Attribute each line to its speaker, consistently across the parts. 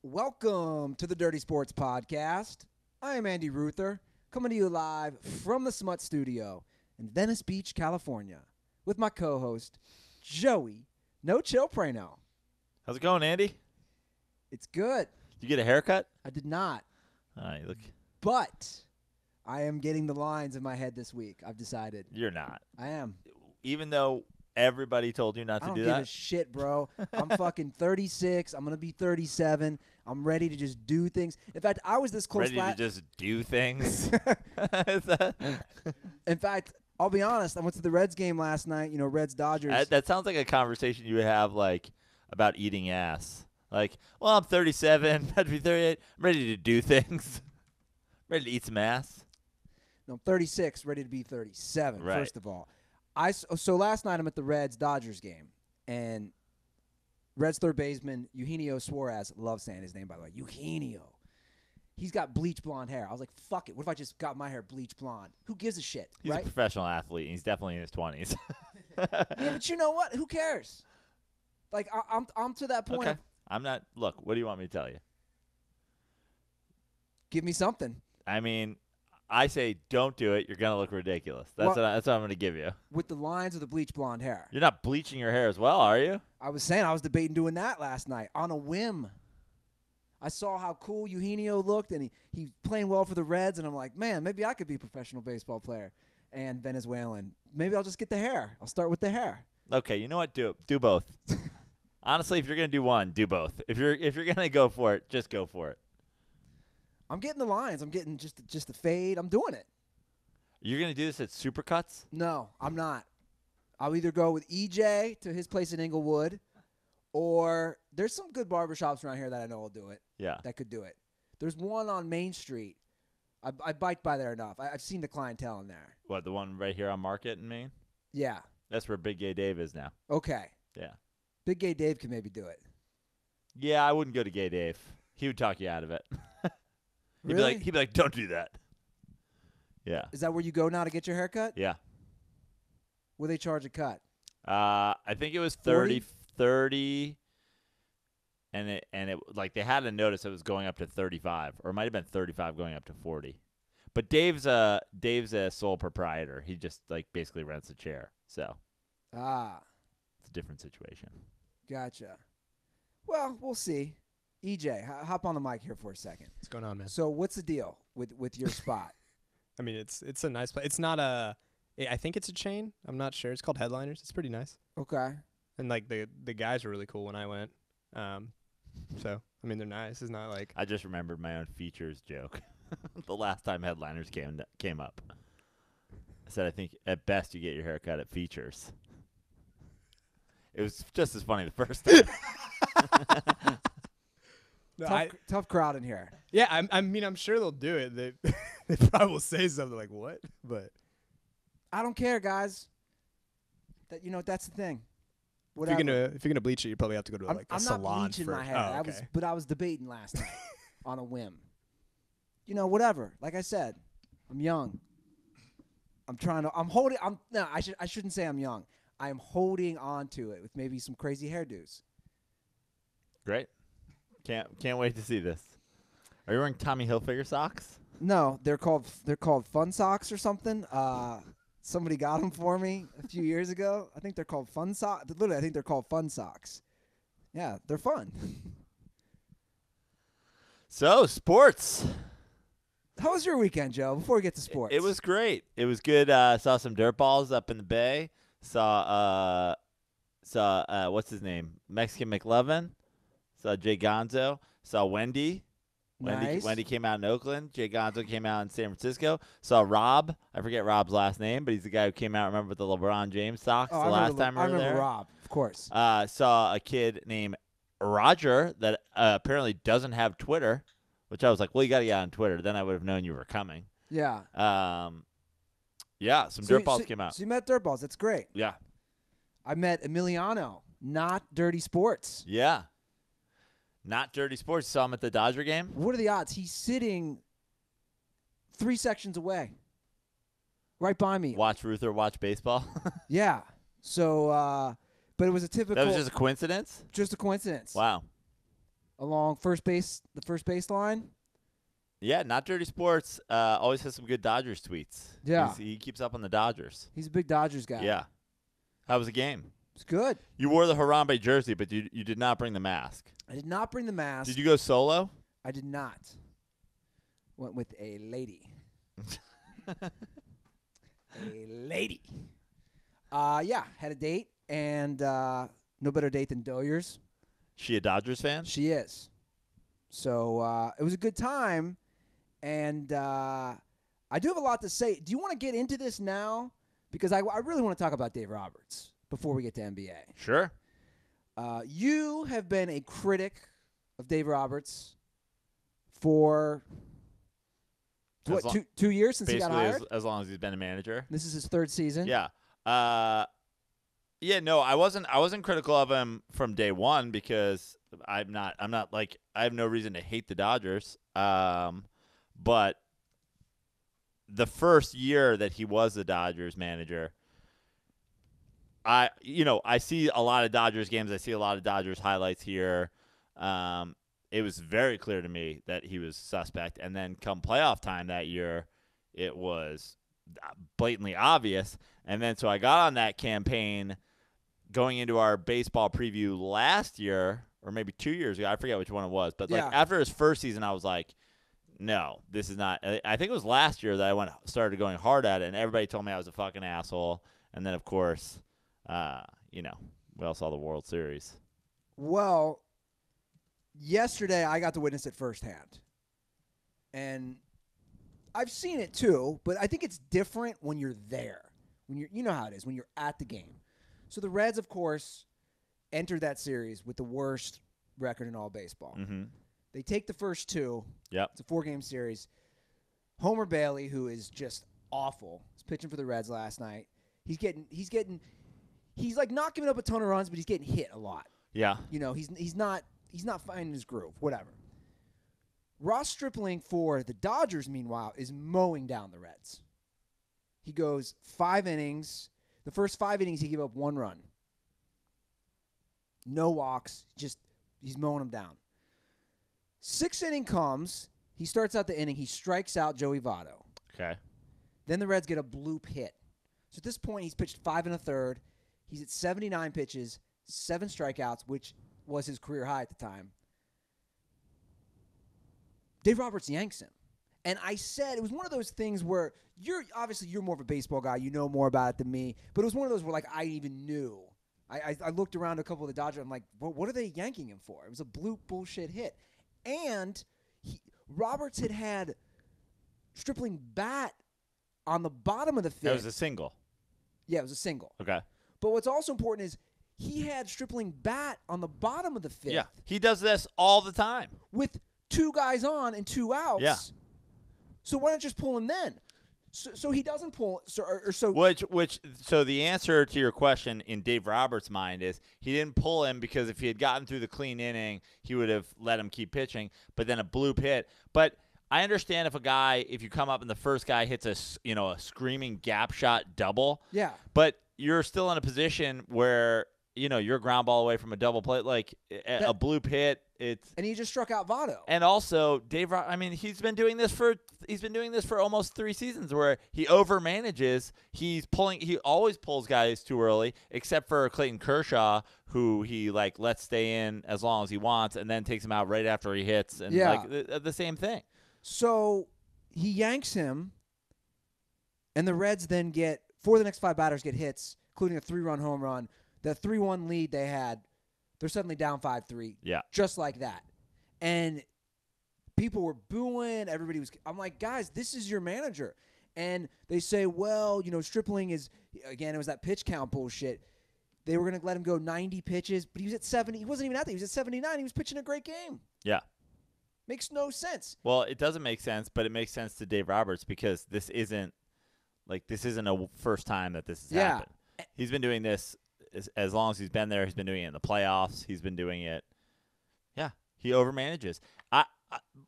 Speaker 1: Welcome to the Dirty Sports Podcast. I am Andy Ruther, coming to you live from the Smut Studio in Venice Beach, California, with my co-host, Joey No Chill Praino.
Speaker 2: How's it going, Andy?
Speaker 1: It's good.
Speaker 2: Did you get a haircut?
Speaker 1: I did not.
Speaker 2: All right, look.
Speaker 1: But I am getting the lines in my head this week. I've decided.
Speaker 2: You're not.
Speaker 1: I am.
Speaker 2: Even though everybody told you not to do
Speaker 1: I don't
Speaker 2: that?
Speaker 1: give a shit, bro. I'm fucking 36. I'm going to be 37. I'm ready to just do things. In fact, I was this close.
Speaker 2: Ready to just do things?
Speaker 1: In fact, I'll be honest. I went to the Reds game last night. You know, Reds-Dodgers.
Speaker 2: That sounds like a conversation you would have, like, about eating ass. Like, well, I'm 37, about to be 38. I'm ready to do things. Ready to eat some ass.
Speaker 1: No, I'm 36, ready to be 37,
Speaker 2: Right.
Speaker 1: First of all. So last night I'm at the Reds-Dodgers game, and Reds third baseman Eugenio Suarez, love saying his name, by the way, Eugenio. He's got bleach blonde hair. I was like, fuck it. What if I just got my hair bleach blonde? Who gives a shit,
Speaker 2: He's
Speaker 1: right?
Speaker 2: a professional athlete, and he's definitely in his 20s.
Speaker 1: Yeah, but you know what? Who cares? Like, I'm to that point.
Speaker 2: Okay. I'm not – look, what do you want me to tell you?
Speaker 1: Give me something.
Speaker 2: I mean, I say don't do it. You're going to look ridiculous. That's what I'm going to give you.
Speaker 1: With the lines of the bleach blonde hair.
Speaker 2: You're not bleaching your hair as well, are you?
Speaker 1: I was saying I was debating doing that last night on a whim. I saw how cool Eugenio looked, and he playing well for the Reds, and I'm like, man, maybe I could be a professional baseball player and Venezuelan. Maybe I'll just get the hair. I'll start with the hair.
Speaker 2: Okay, you know what? Do both. Honestly, if you're going to do one, do both. If you're going to go for it, just go for it.
Speaker 1: I'm getting the lines. I'm getting just the fade. I'm doing it.
Speaker 2: You're going to do this at Supercuts?
Speaker 1: No, I'm not. I'll either go with EJ to his place in Inglewood, or there's some good barbershops around here that I know will do it.
Speaker 2: Yeah.
Speaker 1: That could do it. There's one on Main Street. I bike by there enough. I've seen the clientele in there.
Speaker 2: What, the one right here on Market in Maine?
Speaker 1: Yeah.
Speaker 2: That's where Big Gay Dave is now.
Speaker 1: Okay.
Speaker 2: Yeah.
Speaker 1: Big Gay Dave can maybe do it.
Speaker 2: Yeah, I wouldn't go to Gay Dave. He would talk you out of it.
Speaker 1: Really?
Speaker 2: He'd be like, don't do that. Yeah.
Speaker 1: Is that where you go now to get your haircut?
Speaker 2: Yeah.
Speaker 1: Will they charge a cut?
Speaker 2: I think it was 30, and it like they had a notice it was going up to 35, or it might have been 35 going up to 40. But Dave's a sole proprietor. He just like basically rents a chair, so it's a different situation.
Speaker 1: Gotcha. Well, we'll see. EJ, hop on the mic here for a second.
Speaker 3: What's going on, man?
Speaker 1: So what's the deal with your spot?
Speaker 3: I mean, it's a nice place. It's not a. I think it's a chain. I'm not sure. It's called Headliners. It's pretty nice.
Speaker 1: Okay.
Speaker 3: And like the guys were really cool when I went. So I mean, they're nice. It's not like
Speaker 2: I just remembered my own features joke. The last time Headliners came up, I said I think at best you get your hair cut at Features. It was just as funny the first time.
Speaker 3: no,
Speaker 1: Tough crowd in here.
Speaker 3: Yeah, I mean, I'm sure they'll do it. They probably will say something like what, but
Speaker 1: I don't care, guys. That's the thing.
Speaker 3: if you're gonna bleach it, you probably have to go to like a
Speaker 1: I'm
Speaker 3: salon
Speaker 1: not bleaching
Speaker 3: first.
Speaker 1: my hair.
Speaker 3: Oh, okay.
Speaker 1: I was debating last night on a whim. Whatever. Like I said, I'm young. I shouldn't say I'm young. I am holding on to it with maybe some crazy hairdos.
Speaker 2: Great. Can't wait to see this. Are you wearing Tommy Hilfiger socks?
Speaker 1: No, they're called Fun Socks or something. Somebody got them for me a few years ago. I think they're called Fun Socks. Literally, I think they're called Fun Socks. Yeah, they're fun.
Speaker 2: So, sports.
Speaker 1: How was your weekend, Joe? Before we get to sports,
Speaker 2: It was great. It was good. Saw some dirt balls up in the bay. Saw what's his name? Mexican McLovin. Saw Jay Gonzo. Saw Wendy.
Speaker 1: Nice.
Speaker 2: Wendy came out in Oakland. Jay Gonzo came out in San Francisco. Saw Rob. I forget Rob's last name, but he's the guy who came out, remember, with the LeBron James socks last time we were there.
Speaker 1: I remember Rob, of course.
Speaker 2: Saw a kid named Roger that apparently doesn't have Twitter, which I was like, well, you got to get on Twitter. Then I would have known you were coming.
Speaker 1: Yeah.
Speaker 2: Yeah, some dirt balls came out.
Speaker 1: So you met dirt balls. That's great.
Speaker 2: Yeah.
Speaker 1: I met Emiliano, not Dirty Sports.
Speaker 2: Yeah. Not Dirty Sports. Saw him at the Dodger game.
Speaker 1: What are the odds? He's sitting 3 sections away, right by me.
Speaker 2: Watch Ruther watch baseball.
Speaker 1: Yeah. So, but it was a typical.
Speaker 2: That was just a coincidence?
Speaker 1: Just a coincidence.
Speaker 2: Wow.
Speaker 1: along the first base line.
Speaker 2: Yeah, Not Dirty Sports always has some good Dodgers tweets.
Speaker 1: Yeah.
Speaker 2: He keeps up on the Dodgers.
Speaker 1: He's a big Dodgers guy.
Speaker 2: Yeah. How was the game?
Speaker 1: It's good.
Speaker 2: You wore the Harambe jersey, but you did not bring the mask.
Speaker 1: I did not bring the mask.
Speaker 2: Did you go solo?
Speaker 1: I did not. Went with a lady. A lady. Yeah, had a date, and no better date than Doyers.
Speaker 2: She a Dodgers fan?
Speaker 1: She is. So it was a good time, and I do have a lot to say. Do you want to get into this now? Because I really want to talk about Dave Roberts before we get to NBA.
Speaker 2: Sure.
Speaker 1: You have been a critic of Dave Roberts for what, 2 years since he got hired?
Speaker 2: As long as he's been a manager.
Speaker 1: This is his third season.
Speaker 2: Yeah. No, I wasn't critical of him from day one because I'm not like I have no reason to hate the Dodgers. But the first year that he was the Dodgers manager, I see a lot of Dodgers games. I see a lot of Dodgers highlights here. It was very clear to me that he was suspect. And then come playoff time that year, it was blatantly obvious. And then so I got on that campaign going into our baseball preview last year, or maybe 2 years ago. I forget which one it was. But like after his first season, I was like, no, this is not. I think it was last year that I started going hard at it, and everybody told me I was a fucking asshole. And then, of course, we all saw the World Series.
Speaker 1: Well, yesterday I got to witness it firsthand. And I've seen it too, but I think it's different when you're there. You know how it is, when you're at the game. So the Reds, of course, entered that series with the worst record in all baseball.
Speaker 2: Mm-hmm.
Speaker 1: They take the first two.
Speaker 2: Yep.
Speaker 1: It's a 4-game series. Homer Bailey, who is just awful, is pitching for the Reds last night. He's like not giving up a ton of runs, but he's getting hit a lot.
Speaker 2: Yeah.
Speaker 1: He's not finding his groove. Whatever. Ross Stripling for the Dodgers, meanwhile, is mowing down the Reds. He goes 5 innings. The first 5 innings, he gave up 1 run. No walks. Just he's mowing them down. 6th inning comes. He starts out the inning. He strikes out Joey Votto.
Speaker 2: Okay.
Speaker 1: Then the Reds get a bloop hit. So at this point, he's pitched 5 1/3. He's at 79 pitches, 7 strikeouts, which was his career high at the time. Dave Roberts yanks him. And I said, it was one of those things where you're more of a baseball guy. You know more about it than me. But it was one of those where, like, I even knew. I looked around a couple of the Dodgers. I'm like, what are they yanking him for? It was a bloop bullshit hit. And Roberts had Stripling bat on the bottom of the 5th.
Speaker 2: That was a single.
Speaker 1: Yeah, it was a single.
Speaker 2: Okay.
Speaker 1: But what's also important is he had Stripling bat on the bottom of the 5th.
Speaker 2: Yeah. He does this all the time.
Speaker 1: With 2 guys on and 2 outs.
Speaker 2: Yeah.
Speaker 1: So why not just pull him then? So he doesn't pull. So
Speaker 2: the answer to your question in Dave Roberts' mind is he didn't pull him because if he had gotten through the clean inning, he would have let him keep pitching. But then a bloop hit. But I understand if you come up and the first guy hits a screaming gap shot double.
Speaker 1: Yeah.
Speaker 2: But you're still in a position where you're a ground ball away from a double play, like a bloop hit.
Speaker 1: And he just struck out Votto.
Speaker 2: And also, he's been doing this for almost 3 seasons where he overmanages. He always pulls guys too early, except for Clayton Kershaw, who he lets stay in as long as he wants, and then takes him out right after he hits, and the same thing.
Speaker 1: So he yanks him, and the Reds then get 4 of the next 5 batters get hits, including a 3-run home run. The 3-1 lead they had, they're suddenly down 5-3.
Speaker 2: Yeah.
Speaker 1: Just like that. And people were booing. I'm like, guys, this is your manager. And they say, well, Stripling is, again, it was that pitch count bullshit. They were going to let him go 90 pitches, but he was at 70. He wasn't even at that. He was at 79. He was pitching a great game.
Speaker 2: Yeah.
Speaker 1: Makes no sense.
Speaker 2: Well, it doesn't make sense, but it makes sense to Dave Roberts because this isn't a first time that this has happened. He's been doing this as long as he's been there. He's been doing it in the playoffs. He's been doing it. Yeah, he overmanages.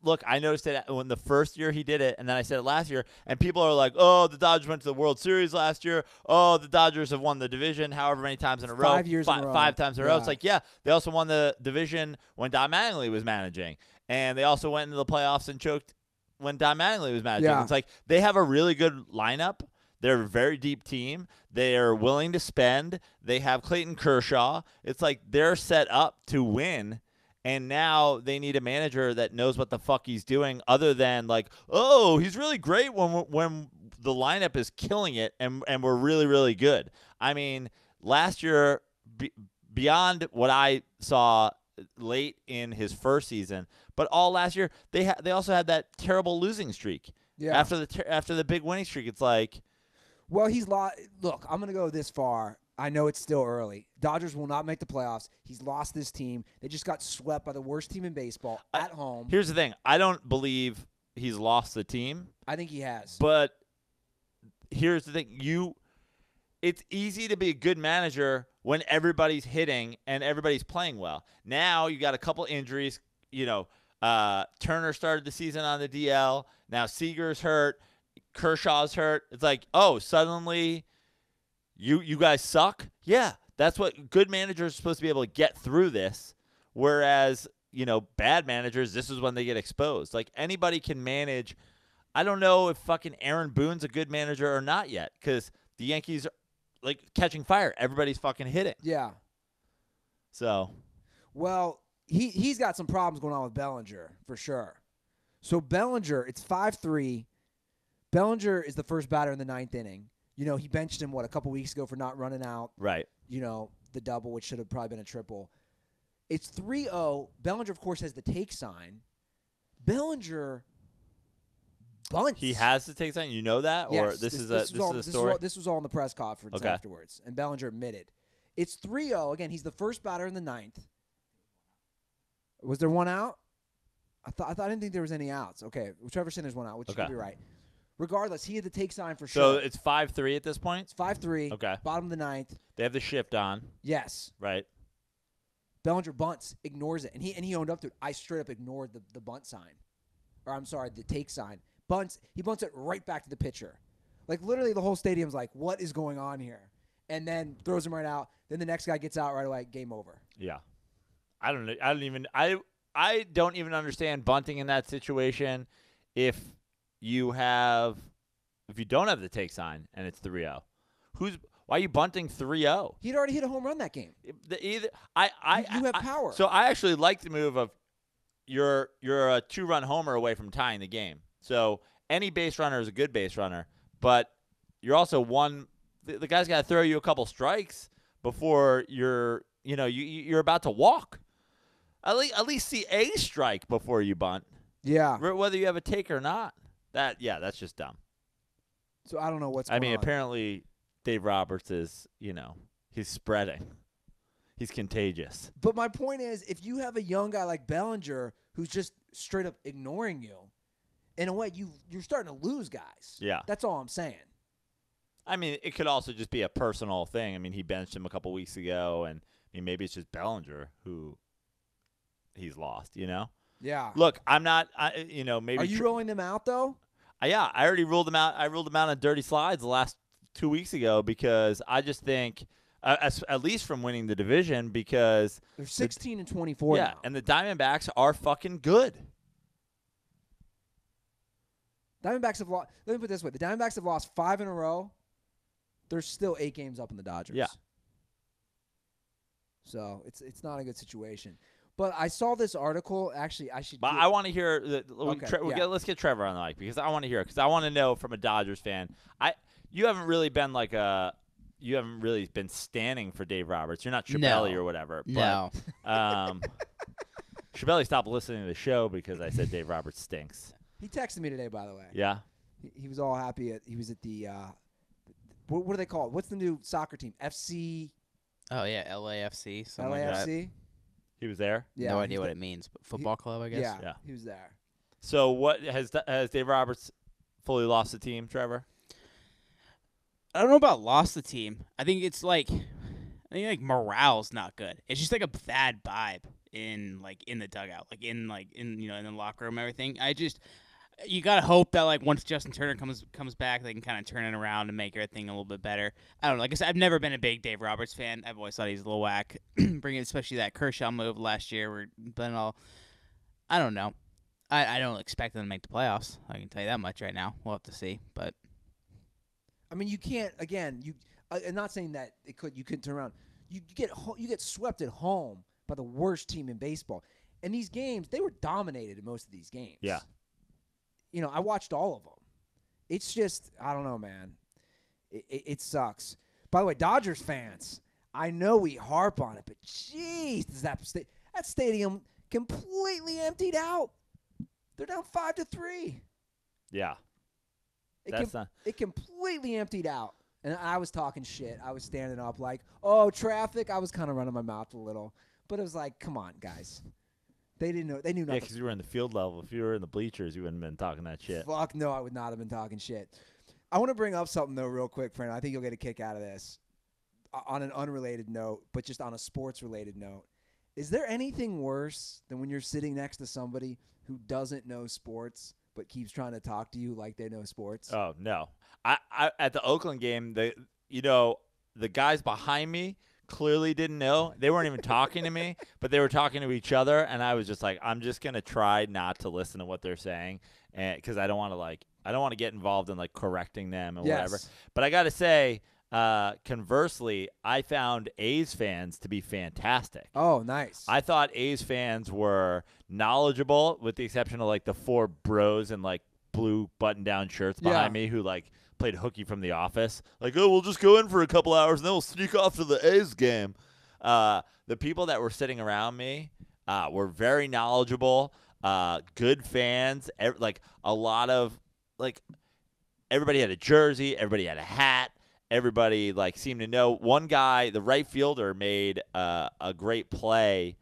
Speaker 2: look, I noticed it when the first year he did it, and then I said it last year, and people are like, "Oh, the Dodgers went to the World Series last year. Oh, the Dodgers have won the division however many times in a row,
Speaker 1: 5 years in a row.
Speaker 2: 5 times in a row."
Speaker 1: Yeah.
Speaker 2: It's like, yeah, they also won the division when Don Mattingly was managing, and they also went into the playoffs and choked when Don Mattingly was managing.
Speaker 1: Yeah.
Speaker 2: It's like they have a really good lineup. They're a very deep team. They are willing to spend. They have Clayton Kershaw. It's like they're set up to win. And now they need a manager that knows what the fuck he's doing, other than like, oh, he's really great when the lineup is killing it and we're really, really good. I mean, last year, beyond what I saw late in his first season, but all last year, they also had that terrible losing streak.
Speaker 1: Yeah.
Speaker 2: After the big winning streak, it's like,
Speaker 1: well, look, I'm gonna go this far. I know it's still early. Dodgers will not make the playoffs. He's lost this team. They just got swept by the worst team in baseball at home.
Speaker 2: Here's the thing. I don't believe he's lost the team.
Speaker 1: I think he has.
Speaker 2: But here's the thing. It's easy to be a good manager when everybody's hitting and everybody's playing well. Now you got a couple injuries. Turner started the season on the DL. Now Seager's hurt. Kershaw's hurt. It's like, oh, suddenly you guys suck? Yeah, that's what good managers are supposed to be able to get through this. Whereas, bad managers, this is when they get exposed. Like, anybody can manage. I don't know if fucking Aaron Boone's a good manager or not yet, because the Yankees are, like, catching fire. Everybody's fucking hitting.
Speaker 1: Yeah.
Speaker 2: So.
Speaker 1: Well, he's got some problems going on with Bellinger, for sure. So, Bellinger, it's 5-3. Bellinger is the first batter in the ninth inning. He benched him, a couple weeks ago for not running out.
Speaker 2: Right.
Speaker 1: The double, which should have probably been a triple. It's 3-0. Bellinger, of course, has the take sign. Bellinger bunts.
Speaker 2: He has the take sign? You know that? Or
Speaker 1: Yes,
Speaker 2: this is a story?
Speaker 1: This was all in the press conference afterwards, and Bellinger admitted. It's 3-0. Again, he's the first batter in the ninth. Was there one out? I didn't think there was any outs. Okay, Trevor's saying there's one out, which could be right. Regardless, he had the take sign for sure.
Speaker 2: So it's 5-3 at this point?
Speaker 1: It's 5-3.
Speaker 2: Okay.
Speaker 1: Bottom of the ninth.
Speaker 2: They have the shift on.
Speaker 1: Yes.
Speaker 2: Right.
Speaker 1: Bellinger bunts, ignores it, and he owned up to it. I straight up ignored the bunt sign, or I'm sorry, the take sign. He bunts it right back to the pitcher. Like, literally, the whole stadium's like, "What is going on here?" And then throws him right out. Then the next guy gets out right away. Game over.
Speaker 2: Yeah. I don't know. I don't even understand bunting in that situation. If you don't have the take sign and it's 3-0, why are you bunting 3-0?
Speaker 1: He'd already hit a home run that game. You have power.
Speaker 2: So I actually like the move of you're a 2-run homer away from tying the game. So any base runner is a good base runner, but you're also the guy's got to throw you a couple strikes before you're about to walk. At least see a strike before you bunt.
Speaker 1: Yeah.
Speaker 2: Whether you have a take or not. That's just dumb.
Speaker 1: So I don't know what's going on.
Speaker 2: Apparently Dave Roberts is, he's spreading. He's contagious.
Speaker 1: But my point is, if you have a young guy like Bellinger who's just straight up ignoring you, in a way, you're starting to lose guys.
Speaker 2: Yeah.
Speaker 1: That's all I'm saying.
Speaker 2: I mean, it could also just be a personal thing. I mean, he benched him a couple weeks ago, and maybe it's just Bellinger who he's lost,
Speaker 1: Yeah.
Speaker 2: Look, I'm not, maybe.
Speaker 1: Are you rolling them out, though?
Speaker 2: Yeah, I already ruled them out. I ruled them out on dirty slides the last 2 weeks ago because I just think, at least from winning the division, because
Speaker 1: they're 16-24 now.
Speaker 2: And the Diamondbacks are fucking good.
Speaker 1: Diamondbacks have lost. Let me put it this way: the Diamondbacks have lost 5 in a row. They're still 8 games up on the Dodgers.
Speaker 2: Yeah.
Speaker 1: So it's not a good situation. But I saw this article. Actually, I should.
Speaker 2: But I want to hear. Let's get Trevor on the mic because I want to hear it because I want to know from a Dodgers fan. You haven't really been you haven't really been standing for Dave Roberts. You're not Schiavelli or whatever.
Speaker 4: No.
Speaker 2: But, Schiavelli stopped listening to the show because I said Dave Roberts stinks.
Speaker 1: He texted me today, by the way.
Speaker 2: Yeah.
Speaker 1: He was all happy. He was at the. What do they call it? What's the new soccer team? FC.
Speaker 4: Oh yeah, LAFC. Something like that.
Speaker 1: LAFC.
Speaker 2: He was there.
Speaker 1: Yeah.
Speaker 4: No idea what it means, but football club, I guess.
Speaker 1: Yeah. He was there.
Speaker 2: So what has Dave Roberts fully lost the team, Trevor?
Speaker 4: I don't know about lost the team. I think it's like morale's not good. It's just like a bad vibe.
Speaker 5: in the dugout, in the locker room, and everything. You gotta hope that once Justin Turner comes back, they can kind of turn it around and make everything a little bit better. I don't know. Like I said, I've never been a big Dave Roberts fan. I've always thought he's a little whack. Bringing especially that Kershaw move last year, I don't know. I don't expect them to make the playoffs. I can tell you that much right now. We'll have to see. But
Speaker 1: I mean, you can't. Again, I'm not saying that you couldn't turn around. You get swept at home by the worst team in baseball. And these games, they were dominated in most of these games.
Speaker 2: Yeah.
Speaker 1: I watched all of them. It's just, I don't know, man. It sucks. By the way, Dodgers fans, I know we harp on it, but jeez, that stadium completely emptied out. They're down 5-3.
Speaker 2: Yeah.
Speaker 1: It completely emptied out. And I was talking shit. I was standing up like, oh, traffic. I was kind of running my mouth a little. But it was like, come on, guys. They didn't know. They knew nothing.
Speaker 2: Yeah, because you were in the field level. If you were in the bleachers, you wouldn't have been talking that shit.
Speaker 1: Fuck no, I would not have been talking shit. I want to bring up something, though, real quick, Praino. I think you'll get a kick out of this. On an unrelated note, but just on a sports-related note. Is there anything worse than when you're sitting next to somebody who doesn't know sports but keeps trying to talk to you like they know sports?
Speaker 2: Oh, no. I at the Oakland game, the guys behind me clearly didn't know. They weren't even talking to me, but they were talking to each other, and I was just like, I'm just going to try not to listen to what they're saying because I don't want to get involved in correcting them and whatever. But I got to say, conversely, I found A's fans to be fantastic.
Speaker 1: Oh, nice.
Speaker 2: I thought A's fans were knowledgeable, with the exception of the four bros in blue button-down shirts behind me who played hooky from The Office. We'll just go in for a couple hours and then we'll sneak off to the A's game. The people that were sitting around me were very knowledgeable, good fans. A lot of everybody had a jersey, everybody had a hat. Everybody seemed to know. One guy, the right fielder, made a great play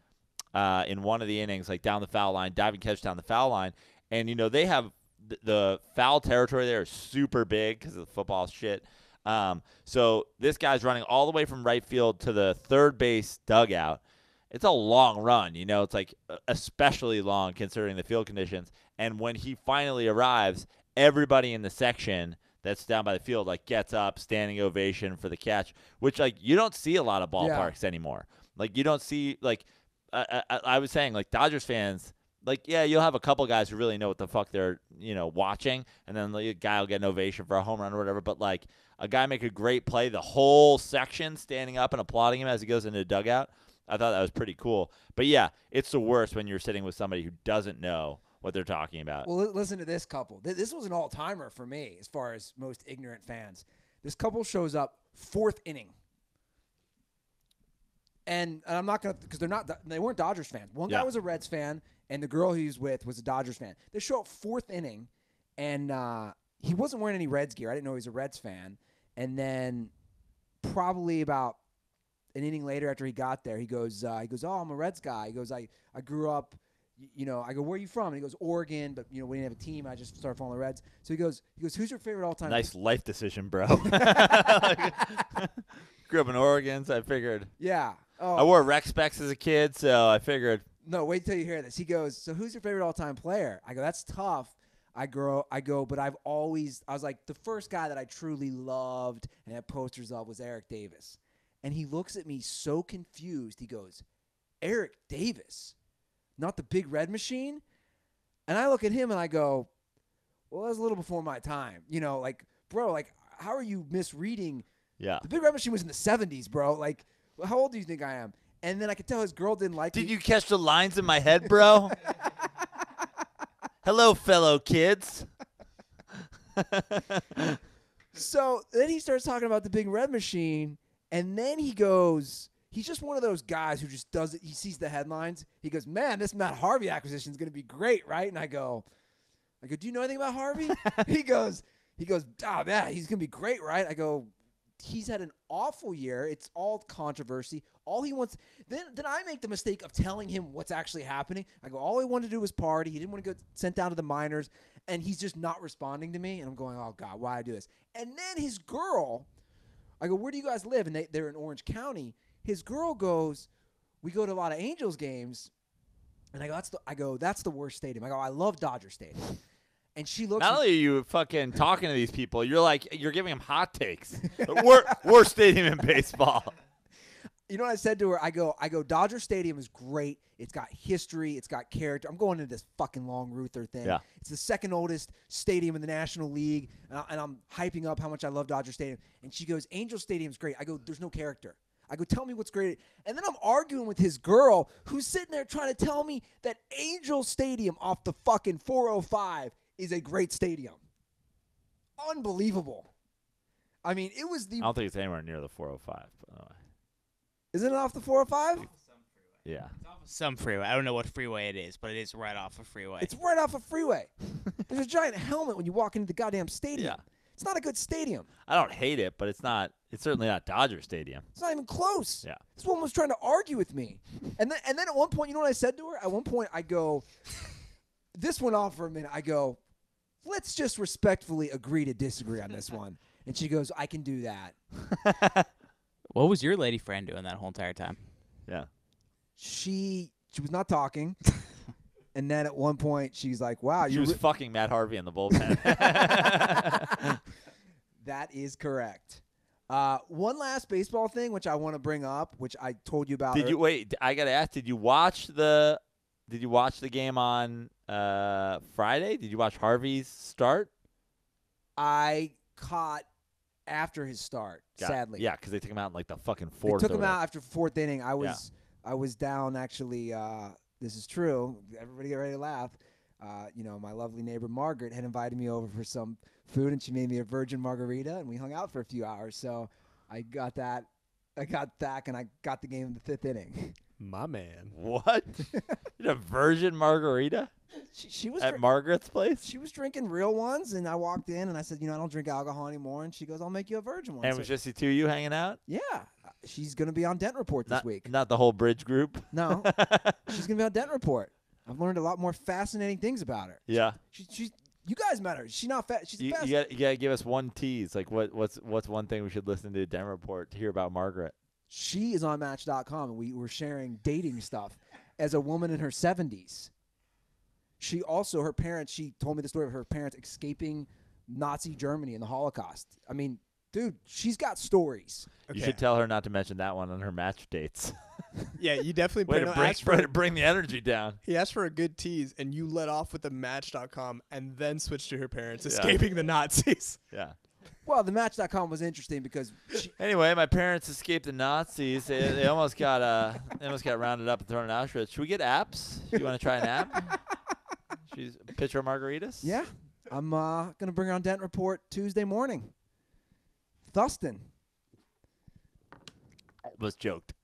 Speaker 2: in one of the innings, down the foul line, diving catch down the foul line. And they have the foul territory there is super big because of the football shit. So this guy's running all the way from right field to the third base dugout. It's a long run, It's especially long considering the field conditions. And when he finally arrives, everybody in the section that's down by the field gets up, standing ovation for the catch, which you don't see a lot of ballparks anymore. You don't see I was saying Dodgers fans. You'll have a couple guys who really know what the fuck they're, watching, and then a guy will get an ovation for a home run or whatever. But a guy make a great play, the whole section standing up and applauding him as he goes into the dugout. I thought that was pretty cool. But yeah, it's the worst when you're sitting with somebody who doesn't know what they're talking about.
Speaker 1: Well, listen to this couple. This was an all-timer for me as far as most ignorant fans. This couple shows up fourth inning. And I'm not going to, because they weren't Dodgers fans. One guy was a Reds fan, and the girl he was with was a Dodgers fan. They show up fourth inning, and he wasn't wearing any Reds gear. I didn't know he was a Reds fan. And then probably about an inning later after he got there, he goes, oh, I'm a Reds guy. He goes, I grew up, I go, where are you from? And he goes, Oregon, but, we didn't have a team. I just started following the Reds. So he goes, who's your favorite all-time?
Speaker 2: Nice life decision, bro. Grew up in Oregon, so I figured.
Speaker 1: Yeah. Oh.
Speaker 2: I wore rec specs as a kid, so I figured.
Speaker 1: No, wait till you hear this. He goes, so who's your favorite all-time player? I go, that's tough. I go, but I was like, the first guy that I truly loved and had posters of was Eric Davis. And he looks at me so confused. He goes, Eric Davis, not the big red machine? And I look at him and I go, well, that was a little before my time. Bro, how are you misreading?
Speaker 2: Yeah.
Speaker 1: The big red machine was in the 70s, bro. How old do you think I am? And then I could tell his girl didn't like me.
Speaker 2: Did you catch the lines in my head, bro? Hello, fellow kids.
Speaker 1: So then he starts talking about the big red machine, and then he goes, he's just one of those guys who just does it. He sees the headlines. He goes, man, this Matt Harvey acquisition is going to be great, right? And I go, do you know anything about Harvey? he goes, oh, yeah, he's going to be great, right? I go, he's had an awful year. It's all controversy. All he wants – then I make the mistake of telling him what's actually happening. I go, all he wanted to do was party. He didn't want to get sent down to the minors, and he's just not responding to me. And I'm going, oh, God, why I do this? And then his girl – I go, where do you guys live? And they're in Orange County. His girl goes, we go to a lot of Angels games. And I go, that's the worst stadium. I go, I love Dodger Stadium. And she looks.
Speaker 2: Not only are you fucking talking to these people, you're giving them hot takes. Worst stadium in baseball.
Speaker 1: You know what I said to her? I go, Dodger Stadium is great. It's got history. It's got character. I'm going into this fucking long Ruther thing.
Speaker 2: Yeah.
Speaker 1: It's the second oldest stadium in the National League. And I'm hyping up how much I love Dodger Stadium. And she goes, Angel Stadium's great. I go, there's no character. I go, tell me what's great. And then I'm arguing with his girl who's sitting there trying to tell me that Angel Stadium off the fucking 405 is a great stadium. Unbelievable. I mean, it was
Speaker 2: I don't think it's anywhere near the 405. By the way.
Speaker 1: Isn't it off the 405?
Speaker 2: Yeah.
Speaker 5: It's off of some freeway. I don't know what freeway it is, but it is right off a freeway.
Speaker 1: It's right off a freeway. There's a giant helmet when you walk into the goddamn stadium.
Speaker 2: Yeah.
Speaker 1: It's not a good stadium.
Speaker 2: I don't hate it, but it's certainly not Dodger Stadium.
Speaker 1: It's not even close.
Speaker 2: Yeah.
Speaker 1: This woman was trying to argue with me. And then at one point, you know what I said to her? At one point, I go, this went on for a minute. I go, let's just respectfully agree to disagree on this one. And she goes, I can do that.
Speaker 5: What was your lady friend doing that whole entire time?
Speaker 2: Yeah.
Speaker 1: She was not talking. And then at one point, she's like, wow.
Speaker 2: She was fucking Matt Harvey in the bullpen.
Speaker 1: That is correct. One last baseball thing, which I want to bring up, which I told you about.
Speaker 2: Wait, I got to ask, did you watch the game on Friday? Did you watch Harvey's start?
Speaker 1: I caught after his start, sadly.
Speaker 2: Yeah, because they took him out in like the fucking fourth.
Speaker 1: They took him out after fourth inning. I was down actually. This is true. Everybody get ready to laugh. My lovely neighbor Margaret had invited me over for some food, and she made me a virgin margarita, and we hung out for a few hours. So I got that. I got back, and I got the game in the fifth inning.
Speaker 3: My man.
Speaker 2: What? You had a virgin margarita?
Speaker 1: She was
Speaker 2: at Margaret's place?
Speaker 1: She was drinking real ones, and I walked in, and I said, I don't drink alcohol anymore. And she goes, I'll make you a virgin one.
Speaker 2: And it was just the two of you hanging out?
Speaker 1: Yeah. She's going to be on Dent Report this week.
Speaker 2: Not the whole bridge group?
Speaker 1: No. She's going to be on Dent Report. I've learned a lot more fascinating things about her.
Speaker 2: Yeah.
Speaker 1: She's you guys met her. She's not fat. She's
Speaker 2: you got to give us one tease. Like, what's one thing we should listen to Dent Report to hear about Margaret? She
Speaker 1: is on Match.com, and we were sharing dating stuff as a woman in her 70s. She told me the story of her parents escaping Nazi Germany in the Holocaust. I mean, dude, she's got stories.
Speaker 2: Okay. You should tell her not to mention that one on her match dates.
Speaker 3: Yeah, you definitely
Speaker 2: way to bring the energy down.
Speaker 3: He asked for a good tease, and you let off with the Match.com and then switched to her parents escaping the Nazis.
Speaker 2: Yeah.
Speaker 1: Well, the Match.com was interesting because
Speaker 2: anyway, my parents escaped the Nazis. They almost got rounded up and thrown in Auschwitz. Should we get apps? You want to try an app? She's pitcher of margaritas?
Speaker 1: Yeah. I'm going to bring her on Dent Report Tuesday morning. Thuston.
Speaker 2: Was joked.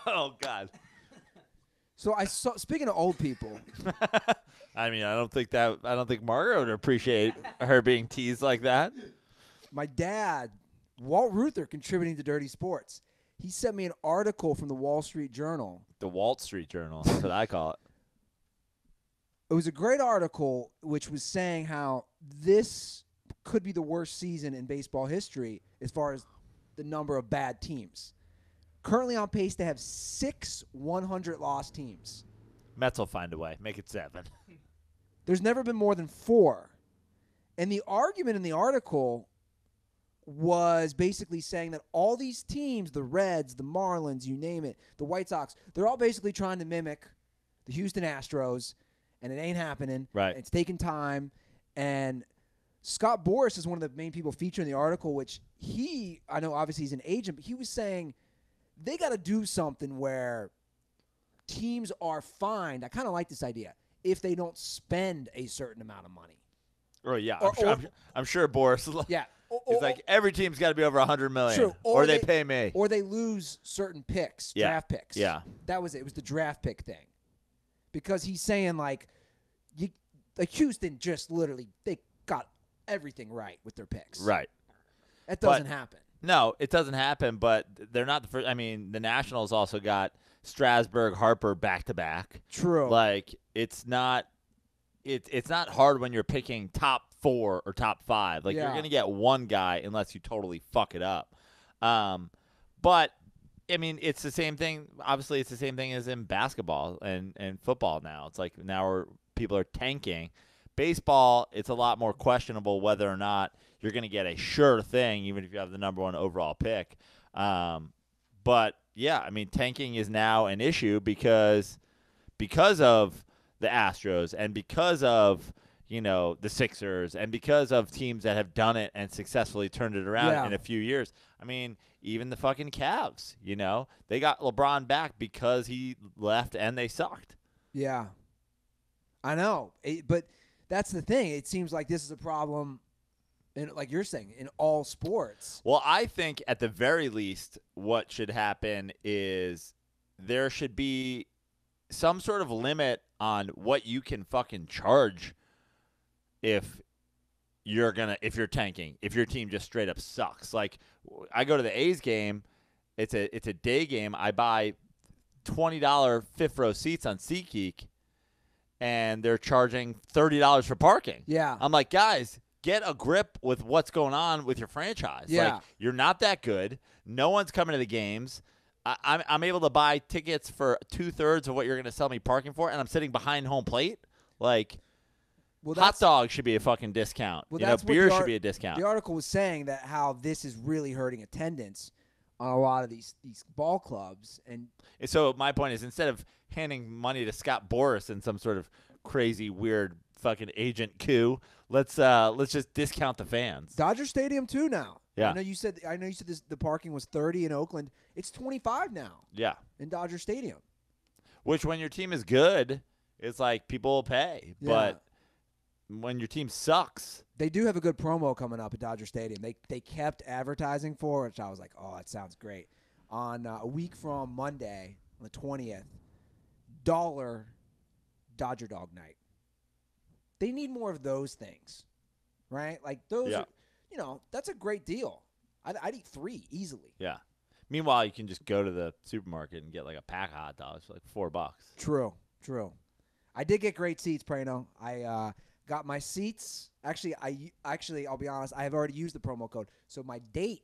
Speaker 2: Oh, God.
Speaker 1: So speaking of old people.
Speaker 2: I mean, I don't think Margaret would appreciate her being teased like that.
Speaker 1: My dad, Walt Ruther, contributing to Dirty Sports. He sent me an article from the Wall Street Journal.
Speaker 2: The Walt Street Journal. That's what I call it.
Speaker 1: It was a great article which was saying how this could be the worst season in baseball history as far as the number of bad teams. Currently on pace to have 6 100-loss teams.
Speaker 2: Mets will find a way. Make it 7.
Speaker 1: There's never been more than 4. And the argument in the article was basically saying that all these teams, the Reds, the Marlins, you name it, the White Sox, they're all basically trying to mimic the Houston Astros, and it ain't happening.
Speaker 2: Right.
Speaker 1: It's taking time. And Scott Boras is one of the main people featured in the article, which I know obviously he's an agent, but he was saying they got to do something where teams are fined. I kind of like this idea if they don't spend a certain amount of money.
Speaker 2: Oh, yeah. I'm sure Boris is like, every team's got to be over $100 million.
Speaker 1: True.
Speaker 2: Or they pay me.
Speaker 1: Or they lose certain picks, draft picks.
Speaker 2: Yeah.
Speaker 1: That was it. It was the draft pick thing. Because he's saying, like Houston just literally, they got everything right with their picks.
Speaker 2: Right.
Speaker 1: That doesn't happen.
Speaker 2: No, it doesn't happen, but they're not the first. I mean, the Nationals also got Strasburg, Harper back-to-back.
Speaker 1: True.
Speaker 2: Like, it's not hard when you're picking top 4 or top 5. Like, you're going to get one guy unless you totally fuck it up. But I mean, it's the same thing. Obviously, it's the same thing as in basketball and football now. It's like now people are tanking. Baseball, it's a lot more questionable whether or not you're going to get a sure thing, even if you have the number 1 overall pick. But, yeah, I mean, tanking is now an issue because of the Astros and because of, the Sixers and because of teams that have done it and successfully turned it around in a few years. I mean, even the fucking Cavs, they got LeBron back because he left and they sucked.
Speaker 1: Yeah. I know. But that's the thing. It seems like this is a problem, like you're saying, in all sports.
Speaker 2: Well, I think at the very least what should happen is there should be some sort of limit on what you can fucking charge if you're tanking, if your team just straight up sucks. Like, I go to the A's game, it's a day game. I buy $20 fifth row seats on SeatGeek, and they're charging $30 for parking.
Speaker 1: Yeah.
Speaker 2: I'm like, guys, get a grip with what's going on with your franchise.
Speaker 1: Yeah.
Speaker 2: Like, you're not that good. No one's coming to the games. I'm able to buy tickets for 2/3 of what you're going to sell me parking for, and I'm sitting behind home plate. Like, hot dogs should be a fucking discount.
Speaker 1: Well,
Speaker 2: beer should be a discount.
Speaker 1: The article was saying that how this is really hurting attendance on a lot of these ball clubs. And
Speaker 2: so my point is, instead of handing money to Scott Boras in some sort of crazy, weird fucking agent coup, let's just discount the fans.
Speaker 1: Dodger Stadium too now.
Speaker 2: Yeah.
Speaker 1: I know you said this, the parking was $30 in Oakland. It's $25 now.
Speaker 2: Yeah.
Speaker 1: In Dodger Stadium.
Speaker 2: Which, when your team is good, it's like people will pay.
Speaker 1: Yeah.
Speaker 2: But when your team sucks,
Speaker 1: they do have a good promo coming up at Dodger Stadium. They kept advertising for, which I was like, oh, it sounds great. On a week from Monday, on the 20th, $1 Dodger Dog Night. They need more of those things, right? Like those are, that's a great deal. I'd eat 3 easily.
Speaker 2: Yeah. Meanwhile, you can just go to the supermarket and get like a pack of hot dogs for like $4.
Speaker 1: True. I did get great seats, Praino. I got my seats. Actually, I'll be honest, I have already used the promo code. So my date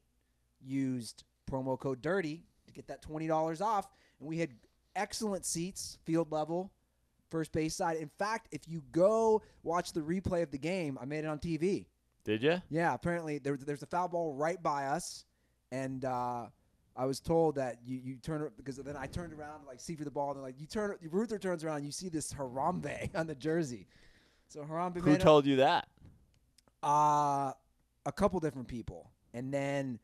Speaker 1: used promo code DIRTY to get that $20 off, and we had excellent seats, field level, first base side. In fact, if you go watch the replay of the game, I made it on TV.
Speaker 2: Did you?
Speaker 1: Yeah, apparently there's a foul ball right by us, and I was told that you turn – because then I turned around to, like, see for the ball, and they're like, Ruther turns around, and you see this Harambe on the jersey. So Harambe
Speaker 2: Who told you that?
Speaker 1: A couple different people. And then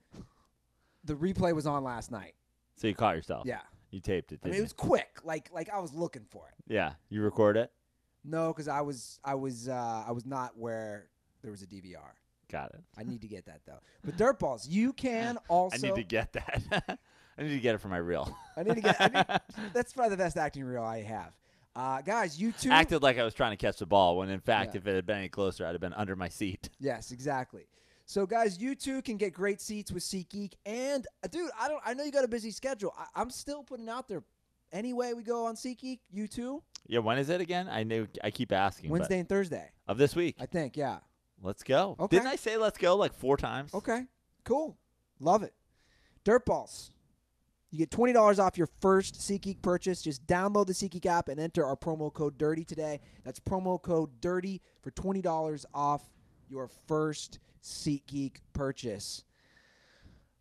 Speaker 1: the replay was on last night.
Speaker 2: So you caught yourself?
Speaker 1: Yeah.
Speaker 2: You taped it, didn't
Speaker 1: it was quick. Like I was looking for it.
Speaker 2: Yeah. You record it?
Speaker 1: No, because I was not where there was a DVR.
Speaker 2: Got it.
Speaker 1: I need to get that, though. But DirtBalls, you can also.
Speaker 2: I need to get that. I need to get it for my reel.
Speaker 1: That's probably the best acting reel I have. Guys, you too.
Speaker 2: Acted like I was trying to catch the ball when, in fact, if it had been any closer, I'd have been under my seat.
Speaker 1: Yes, exactly. So, guys, you too can get great seats with SeatGeek. And, dude, I know you got a busy schedule. I'm still putting out there. Anyway, we go on SeatGeek. You too.
Speaker 2: Yeah, when is it again? I keep asking.
Speaker 1: Wednesday and Thursday
Speaker 2: of this week.
Speaker 1: I think. Yeah.
Speaker 2: Let's go.
Speaker 1: Okay.
Speaker 2: Didn't I say let's go like 4 times?
Speaker 1: Okay. Cool. Love it. DirtBalls. You get $20 off your first SeatGeek purchase. Just download the SeatGeek app and enter our promo code DIRTY today. That's promo code DIRTY for $20 off your first SeatGeek purchase.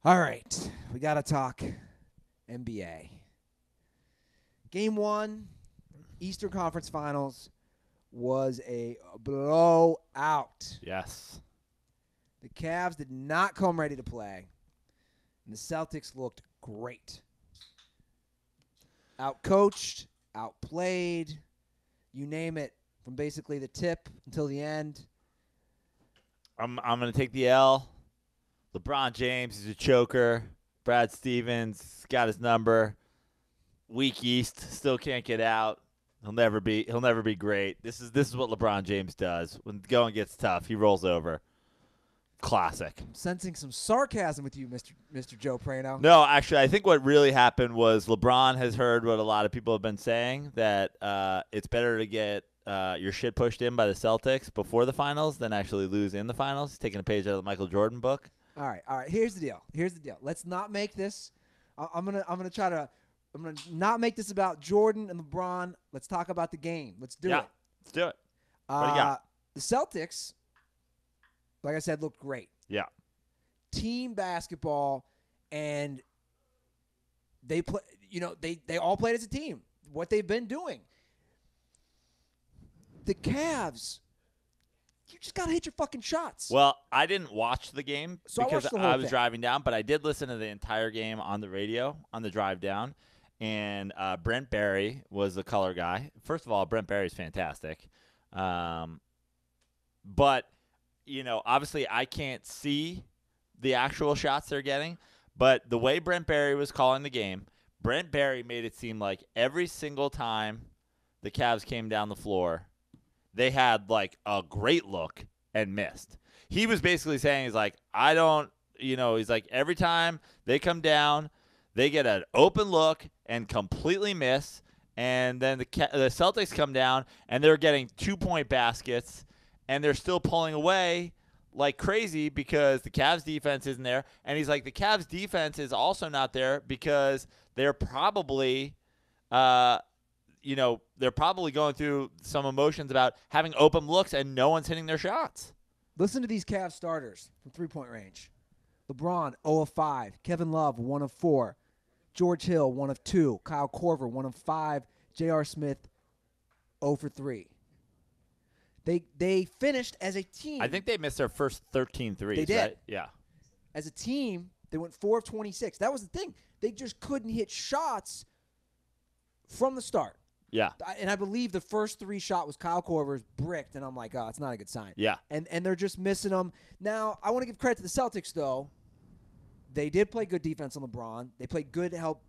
Speaker 1: All right. We got to talk NBA. Game 1, Eastern Conference Finals, was a blowout.
Speaker 2: Yes.
Speaker 1: The Cavs did not come ready to play, and the Celtics looked great. Outcoached, outplayed, you name it, from basically the tip until the end.
Speaker 2: I'm going to take the L. LeBron James is a choker. Brad Stevens got his number. Weak East, still can't get out. He'll never be great. This is what LeBron James does. When the going gets tough, he rolls over. Classic.
Speaker 1: I'm sensing some sarcasm with you, Mr. Joe Praino.
Speaker 2: No, actually, I think what really happened was LeBron has heard what a lot of people have been saying, that it's better to get your shit pushed in by the Celtics before the finals than actually lose in the finals. He's taking a page out of the Michael Jordan book.
Speaker 1: All right. Here's the deal. Let's not make this I'm gonna not make this about Jordan and LeBron. Let's talk about the game. Let's do it.
Speaker 2: Let's do it. What do you got?
Speaker 1: The Celtics, like I said, looked great.
Speaker 2: Yeah.
Speaker 1: Team basketball, and they play. They all played as a team. What they've been doing. The Cavs, you just gotta hit your fucking shots.
Speaker 2: Well, I didn't watch the game
Speaker 1: So
Speaker 2: because
Speaker 1: I watched the whole
Speaker 2: I was
Speaker 1: thing.
Speaker 2: driving down, but I did listen to the entire game on the radio on the drive down. And Brent Barry was the color guy. First of all, Brent Barry's fantastic. But, obviously I can't see the actual shots they're getting. But the way Brent Barry was calling the game, Brent Barry made it seem like every single time the Cavs came down the floor, they had like a great look and missed. He was basically saying, he's like, he's like, every time they come down, they get an open look and completely miss. And then the Celtics come down and they're getting 2-point baskets and they're still pulling away like crazy because the Cavs defense isn't there. And he's like, the Cavs defense is also not there because they're probably, they're probably going through some emotions about having open looks and no one's hitting their shots.
Speaker 1: Listen to these Cavs starters from 3-point range. LeBron, 0 of 5. Kevin Love, 1 of 4. George Hill, 1 of 2. Kyle Korver, 1 of 5. J.R. Smith, 0 for 3. They finished as a team.
Speaker 2: I think they missed their first 13 threes.
Speaker 1: They did.
Speaker 2: Right? Yeah.
Speaker 1: As a team, they went 4 of 26. That was the thing. They just couldn't hit shots from the start.
Speaker 2: Yeah.
Speaker 1: And I believe the first 3 shot was Kyle Korver's bricked, and I'm like, oh, it's not a good sign.
Speaker 2: Yeah.
Speaker 1: And they're just missing them. Now, I want to give credit to the Celtics, though. They did play good defense on LeBron. They played good help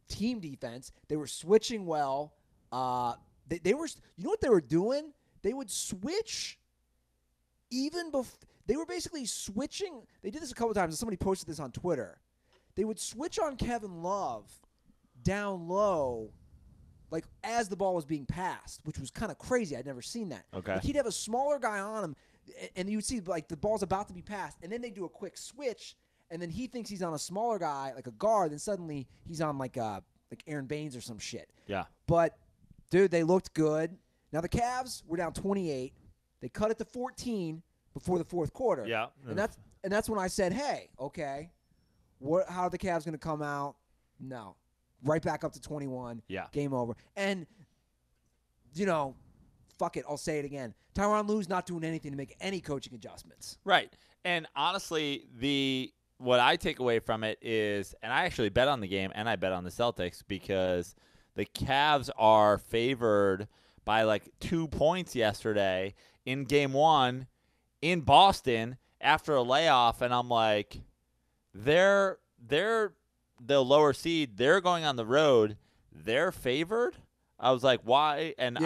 Speaker 1: team defense. They were switching well. They were, you know what they were doing? They would switch even before. They were basically switching. They did this a couple times, and somebody posted this on Twitter. They would switch on Kevin Love down low, like as the ball was being passed, which was kind of crazy. I'd never seen that.
Speaker 2: Okay.
Speaker 1: Like he'd have a smaller guy on him, and you'd see like the ball's about to be passed, and then they do a quick switch, and then he thinks he's on a smaller guy, like a guard, and suddenly he's on like Aaron Baines or some shit.
Speaker 2: Yeah.
Speaker 1: But, dude, they looked good. Now, the Cavs were down 28. They cut it to 14 before the fourth quarter.
Speaker 2: Yeah.
Speaker 1: And that's when I said, hey, okay, how are the Cavs going to come out? No. Right back up to 21.
Speaker 2: Yeah.
Speaker 1: Game over. And, fuck it, I'll say it again. Tyronn Lue's not doing anything to make any coaching adjustments.
Speaker 2: Right. And honestly, what I take away from it is, and I actually bet on the game and I bet on the Celtics because the Cavs are favored by like 2 points yesterday in game 1 in Boston after a layoff. And I'm like, they're the lower seed. They're going on the road. They're favored. I was like, why? And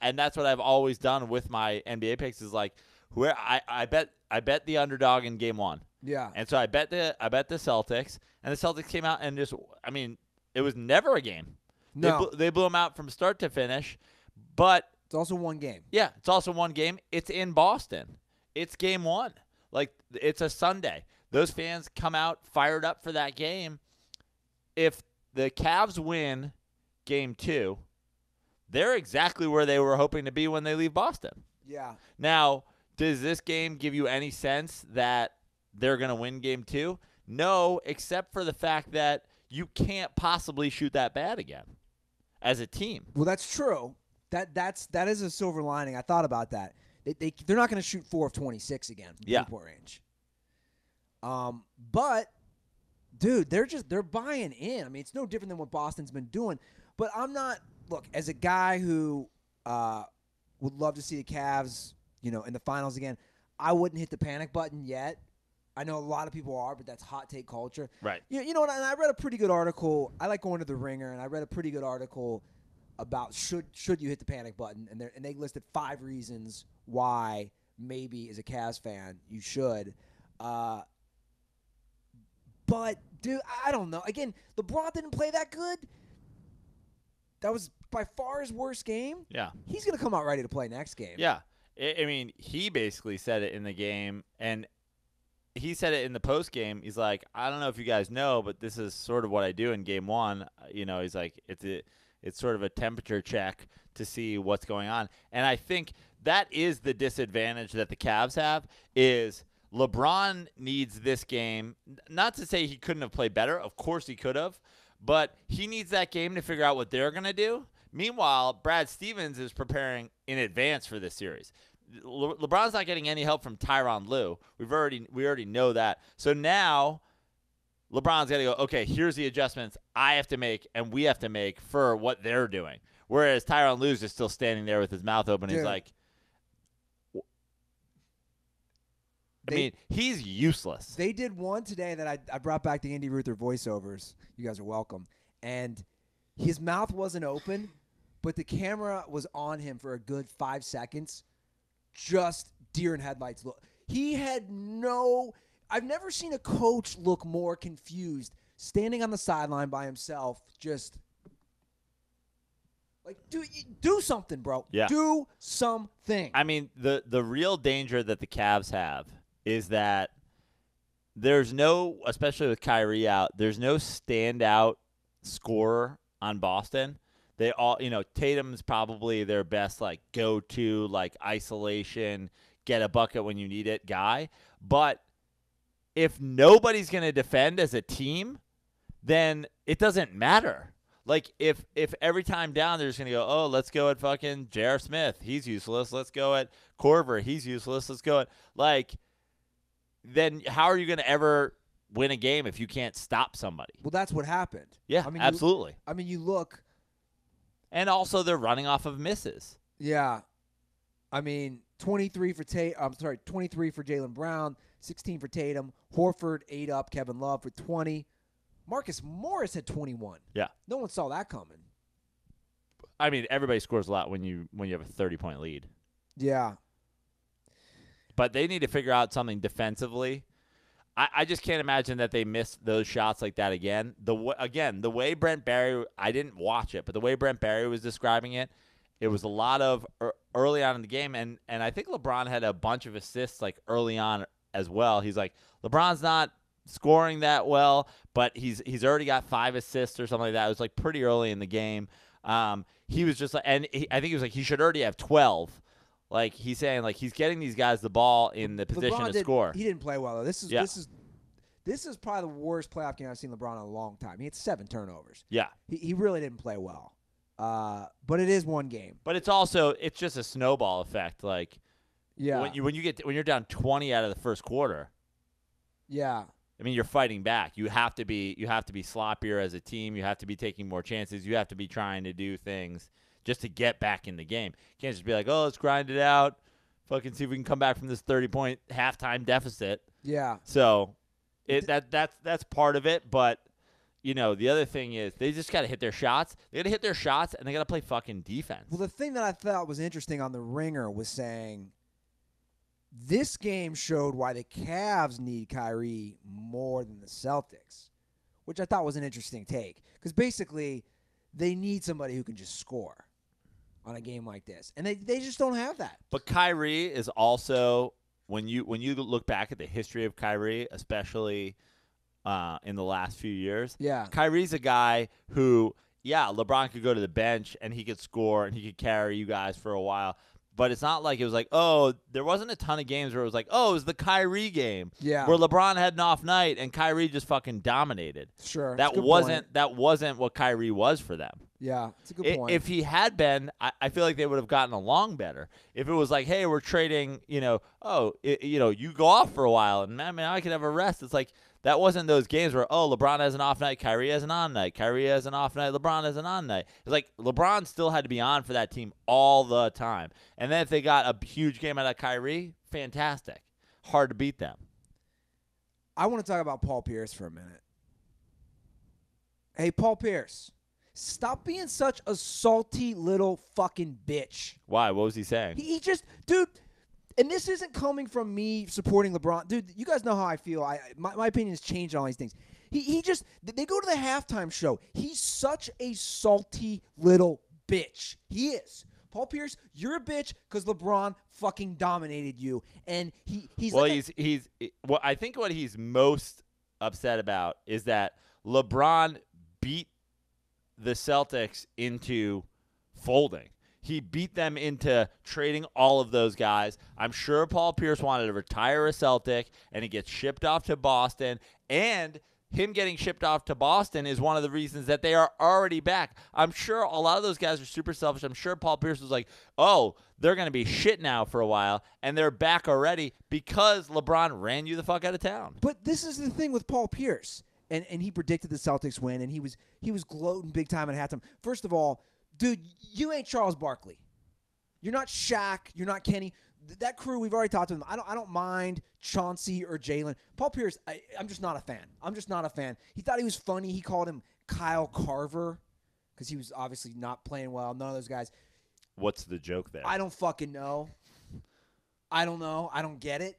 Speaker 2: and that's what I've always done with my NBA picks is like, where I bet the underdog in game 1.
Speaker 1: Yeah.
Speaker 2: And so I bet the Celtics, and the Celtics came out and it was never a game.
Speaker 1: No.
Speaker 2: They blew them out from start to finish, but
Speaker 1: it's also one game.
Speaker 2: Yeah, it's also one game. It's in Boston. It's game 1. Like, it's a Sunday. Those fans come out fired up for that game. If the Cavs win game 2, they're exactly where they were hoping to be when they leave Boston.
Speaker 1: Yeah.
Speaker 2: Now, does this game give you any sense that they're going to win game 2? No, except for the fact that you can't possibly shoot that bad again as a team.
Speaker 1: Well, that's true. That is a silver lining. I thought about that. They're not going to shoot 4 of 26 again from three-point range. But dude, they're buying in. I mean, it's no different than what Boston's been doing. But I'm not. Look, as a guy who would love to see the Cavs, in the finals again, I wouldn't hit the panic button yet. I know a lot of people are, but that's hot take culture.
Speaker 2: Right.
Speaker 1: You know what? And I read a pretty good article. I like going to the Ringer, and I read a pretty good article about should you hit the panic button, and they listed 5 reasons why maybe as a Cavs fan you should. But dude, I don't know. Again, LeBron didn't play that good. That was by far his worst game.
Speaker 2: Yeah.
Speaker 1: He's gonna come out ready to play next game.
Speaker 2: Yeah. I mean, he basically said it in the game, and he said it in the post game. He's like, I don't know if you guys know, but this is sort of what I do in game one. He's like, it's sort of a temperature check to see what's going on. And I think that is the disadvantage that the Cavs have is LeBron needs this game. Not to say he couldn't have played better. Of course he could have. But he needs that game to figure out what they're going to do. Meanwhile, Brad Stevens is preparing in advance for this series. LeBron's not getting any help from Tyronn Lue. We already know that. So now LeBron's got to go, okay, here's the adjustments I have to make and we have to make for what they're doing. Whereas Tyronn Lue's just still standing there with his mouth open. He's like, he's useless.
Speaker 1: They did one today that I brought back the Andy Ruther voiceovers. You guys are welcome. And his mouth wasn't open, but the camera was on him for a good 5 seconds. Just deer in headlights look. He had I've never seen a coach look more confused, standing on the sideline by himself, just like, do something, bro.
Speaker 2: Yeah.
Speaker 1: Do something.
Speaker 2: I mean, the real danger that the Cavs have is that there's no, especially with Kyrie out, there's no standout scorer on Boston. They all, Tatum's probably their best, like, go-to, like, isolation, get a bucket when you need it guy. But if nobody's going to defend as a team, then it doesn't matter. Like, if every time down they're just going to go, oh, let's go at fucking J.R. Smith. He's useless. Let's go at Korver. He's useless. Let's go at, like, then how are you going to ever win a game if you can't stop somebody?
Speaker 1: Well, that's what happened.
Speaker 2: Yeah, absolutely.
Speaker 1: You look.
Speaker 2: And also they're running off of misses.
Speaker 1: Yeah. 23 for 23 for Jaylen Brown, 16 for Tatum. Horford ate up Kevin Love for 20. Marcus Morris had 21.
Speaker 2: Yeah.
Speaker 1: No one saw that coming.
Speaker 2: I mean, everybody scores a lot when you have a 30-point lead.
Speaker 1: Yeah.
Speaker 2: But they need to figure out something defensively. I just can't imagine that they missed those shots like that again. The way Brent Barry, I didn't watch it, but the way Brent Barry was describing it, it was a lot of early on in the game, and I think LeBron had a bunch of assists like early on as well. He's like, LeBron's not scoring that well, but he's already got 5 assists or something like that. It was like pretty early in the game. He was just like, I think he was like, he should already have 12. Like, he's saying, like, he's getting these guys the ball in the position to score.
Speaker 1: He didn't play well, though. This is probably the worst playoff game I've seen LeBron in a long time. He had 7 turnovers.
Speaker 2: Yeah.
Speaker 1: He really didn't play well. But it is one game.
Speaker 2: But it's just a snowball effect. Like,
Speaker 1: yeah.
Speaker 2: when you're down 20 out of the first quarter.
Speaker 1: Yeah.
Speaker 2: I mean, you're fighting back. You have to be sloppier as a team. You have to be taking more chances. You have to be trying to do things just to get back in the game. You can't just be like, oh, let's grind it out, fucking see if we can come back from this 30-point halftime deficit.
Speaker 1: Yeah.
Speaker 2: So that's part of it. But, the other thing is they just got to hit their shots. They got to hit their shots, and they got to play fucking defense.
Speaker 1: Well, the thing that I thought was interesting on The Ringer was saying this game showed why the Cavs need Kyrie more than the Celtics, which I thought was an interesting take. Because basically they need somebody who can just score on a game like this. And they just don't have that.
Speaker 2: But Kyrie is also, when you look back at the history of Kyrie, especially in the last few years,
Speaker 1: yeah,
Speaker 2: Kyrie's a guy who, LeBron could go to the bench and he could score and he could carry you guys for a while. But it's not like it was like, oh, there wasn't a ton of games where it was like, oh, it was the Kyrie game.
Speaker 1: Yeah.
Speaker 2: Where LeBron had an off night and Kyrie just fucking dominated.
Speaker 1: Sure.
Speaker 2: That wasn't what Kyrie was for them.
Speaker 1: Yeah, it's a good point.
Speaker 2: If he had been, I feel like they would have gotten along better. If it was like, hey, we're trading, you go off for a while and I could have a rest. It's like, that wasn't those games where, oh, LeBron has an off night, Kyrie has an on night, Kyrie has an off night, LeBron has an on night. It's like LeBron still had to be on for that team all the time. And then if they got a huge game out of Kyrie, fantastic. Hard to beat them.
Speaker 1: I want to talk about Paul Pierce for a minute. Hey, Paul Pierce, stop being such a salty little fucking bitch.
Speaker 2: Why? What was he saying?
Speaker 1: He just, dude. And this isn't coming from me supporting LeBron. Dude, you guys know how I feel. My opinion has changed on all these things. They go to the halftime show. He's such a salty little bitch. He is. Paul Pierce, you're a bitch because LeBron fucking dominated you. And he's
Speaker 2: well,
Speaker 1: like
Speaker 2: he's well, I think what he's most upset about is that LeBron beat the Celtics into folding. He beat them into trading all of those guys. I'm sure Paul Pierce wanted to retire a Celtic, and he gets shipped off to Boston. And him getting shipped off to Boston is one of the reasons that they are already back. I'm sure a lot of those guys are super selfish. I'm sure Paul Pierce was like, oh, they're going to be shit now for a while, and they're back already because LeBron ran you the fuck out of town.
Speaker 1: But this is the thing with Paul Pierce. And he predicted the Celtics win, and he was gloating big time at halftime. First of all, dude, you ain't Charles Barkley. You're not Shaq. You're not Kenny. That crew, we've already talked to them. I don't mind Chauncey or Jalen. Paul Pierce, I'm just not a fan. I'm just not a fan. He thought he was funny. He called him Kyle Carver because he was obviously not playing well. None of those guys.
Speaker 2: What's the joke there?
Speaker 1: I don't fucking know. I don't know. I don't get it.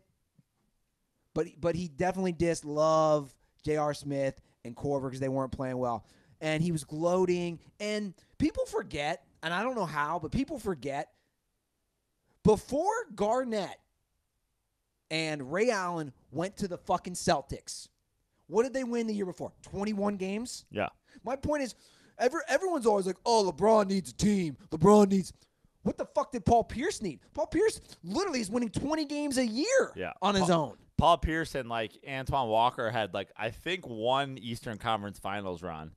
Speaker 1: But he definitely dissed Love, J.R. Smith, and Korver because they weren't playing well. And he was gloating. And people forget, and I don't know how, but people forget, before Garnett and Ray Allen went to the fucking Celtics, what did they win the year before? 21 games?
Speaker 2: Yeah.
Speaker 1: My point is, everyone's always like, oh, LeBron needs a team. LeBron needs – what the fuck did Paul Pierce need? Paul Pierce literally is winning 20 games a year on his own.
Speaker 2: Paul Pierce and, Antoine Walker had, I think one Eastern Conference Finals run.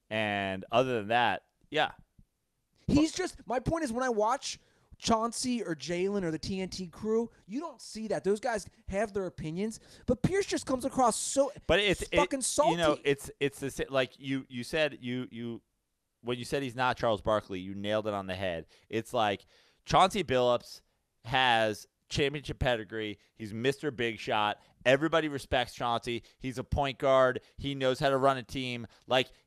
Speaker 2: And other than that, yeah.
Speaker 1: He's just – my point is when I watch Chauncey or Jalen or the TNT crew, you don't see that. Those guys have their opinions. But Pierce just comes across so fucking salty.
Speaker 2: You know, it's the like you said you when you said he's not Charles Barkley, you nailed it on the head. It's like Chauncey Billups has championship pedigree. He's Mr. Big Shot. Everybody respects Chauncey. He's a point guard. He knows how to run a team.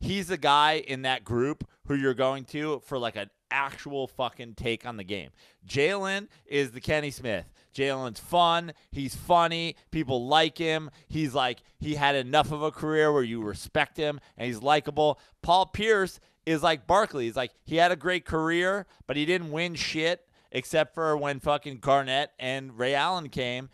Speaker 2: He's the guy in that group who you're going to for an actual fucking take on the game. Jalen is the Kenny Smith. Jalen's fun. He's funny. People like him. He's he had enough of a career where you respect him, and he's likable. Paul Pierce is like Barkley. He's he had a great career, but he didn't win shit except for when fucking Garnett and Ray Allen came,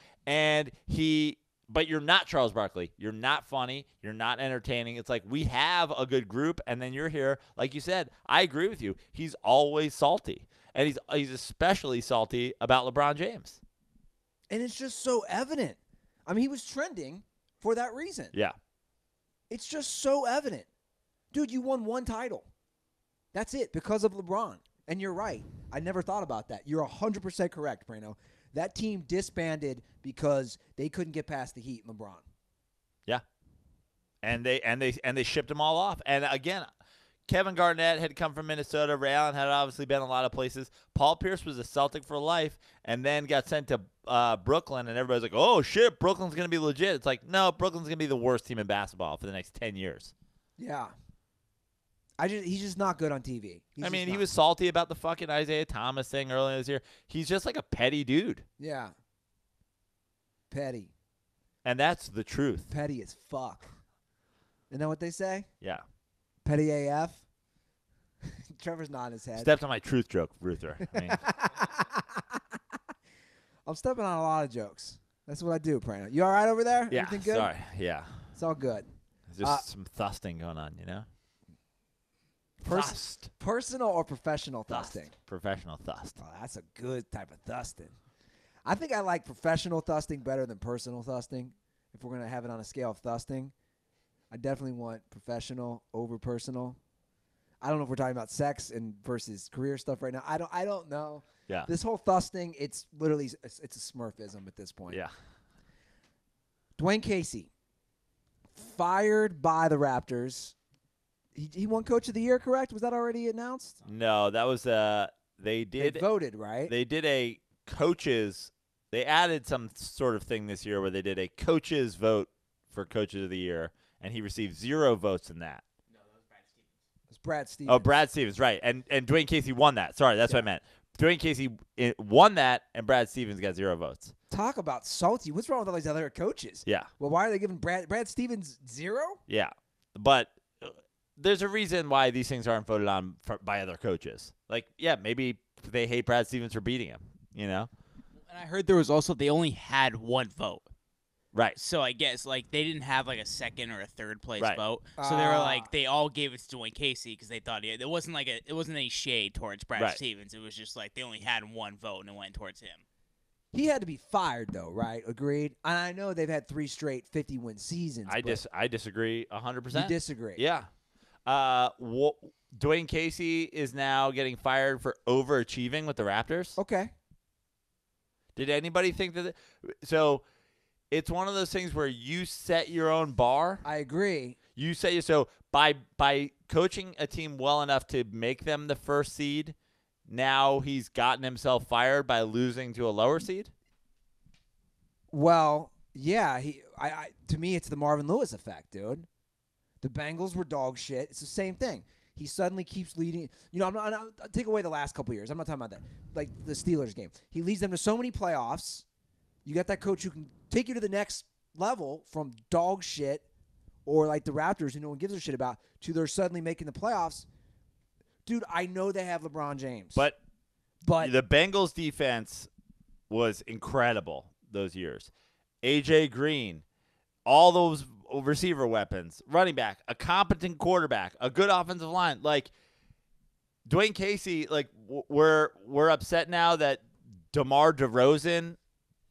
Speaker 2: but you're not Charles Barkley. You're not funny. You're not entertaining. It's we have a good group, and then you're here. Like you said, I agree with you. He's always salty, and he's especially salty about LeBron James.
Speaker 1: And it's just so evident. I mean, he was trending for that reason.
Speaker 2: Yeah.
Speaker 1: It's just so evident. Dude, you won one title. That's it, because of LeBron. And you're right. I never thought about that. You're 100% correct, Praino. That team disbanded because they couldn't get past the Heat and LeBron.
Speaker 2: Yeah. And they shipped them all off. And again, Kevin Garnett had come from Minnesota. Ray Allen had obviously been a lot of places. Paul Pierce was a Celtic for life and then got sent to Brooklyn, and everybody's like, oh, shit, Brooklyn's going to be legit. It's no, Brooklyn's going to be the worst team in basketball for the next 10 years.
Speaker 1: Yeah. He's just not good on TV.
Speaker 2: He was salty about the fucking Isaiah Thomas thing earlier this year. He's just a petty dude.
Speaker 1: Yeah. Petty.
Speaker 2: And that's the truth.
Speaker 1: Petty as fuck. Isn't that what they say?
Speaker 2: Yeah.
Speaker 1: Petty AF? Trevor's nodding his head.
Speaker 2: Stepped on my truth joke, Ruther.
Speaker 1: I'm stepping on a lot of jokes. That's what I do, Praino. You all right over there?
Speaker 2: Yeah.
Speaker 1: Everything good?
Speaker 2: Sorry. Yeah.
Speaker 1: It's all good.
Speaker 2: There's just some thusting going on, you know? Thust.
Speaker 1: Personal or professional thusting?
Speaker 2: Professional thust.
Speaker 1: Oh, that's a good type of thusting. I think I like professional thusting better than personal thusting. If we're going to have it on a scale of thusting, I definitely want professional over personal. I don't know if we're talking about sex and versus career stuff right now. I don't know.
Speaker 2: Yeah.
Speaker 1: This whole thusting, it's literally it's a Smurfism at this point.
Speaker 2: Yeah.
Speaker 1: Dwayne Casey, fired by the Raptors. He won Coach of the Year, correct? Was that already announced?
Speaker 2: No, that was they
Speaker 1: voted, right?
Speaker 2: They did a coaches. They added some sort of thing this year where they did a coaches vote for Coaches of the Year, and he received 0 votes in that.
Speaker 5: No, that was Brad Stevens.
Speaker 1: It was Brad Stevens.
Speaker 2: Oh, Brad Stevens, right. And Dwayne Casey won that. Sorry, that's what I meant. Dwayne Casey won that, and Brad Stevens got 0 votes.
Speaker 1: Talk about salty. What's wrong with all these other coaches?
Speaker 2: Yeah.
Speaker 1: Well, why are they giving Brad Stevens 0?
Speaker 2: Yeah. But there's a reason why these things aren't voted on by other coaches. Maybe they hate Brad Stevens for beating him. You know,
Speaker 5: And I heard there was also they only had one vote.
Speaker 2: right?
Speaker 5: So I guess like they didn't have like a second or a third place
Speaker 2: Right.
Speaker 5: vote. So they were like they all gave it to Dwayne Casey because they thought it wasn't any shade towards Brad
Speaker 2: Right.
Speaker 5: Stevens. It was just like they only had one vote and it went towards him.
Speaker 1: He had to be fired, though, right? Agreed? And I know they've had 3 straight 50-win seasons.
Speaker 2: I
Speaker 1: but
Speaker 2: disagree 100%.
Speaker 1: You disagree.
Speaker 2: Yeah. Dwayne Casey is now getting fired for overachieving with the Raptors.
Speaker 1: Okay.
Speaker 2: Did anybody think that? So it's one of those things where you set your own bar.
Speaker 1: I agree.
Speaker 2: You say so by coaching a team well enough to make them the first seed. Now he's gotten himself fired by losing to a lower seed.
Speaker 1: Well, yeah. To me, it's the Marvin Lewis effect, dude. The Bengals were dog shit. It's the same thing. He suddenly keeps leading. You know, I'll take away the last couple years. I'm not talking about that. Like the Steelers game. He leads them to so many playoffs. You got that coach who can take you to the next level from dog shit or like the Raptors who no one gives a shit about to they're suddenly making the playoffs. Dude, I know they have LeBron James.
Speaker 2: But
Speaker 1: the
Speaker 2: Bengals defense was incredible those years. A.J. Green, all those receiver weapons, running back, a competent quarterback, a good offensive line. Like Dwayne Casey, like we're upset now that DeMar DeRozan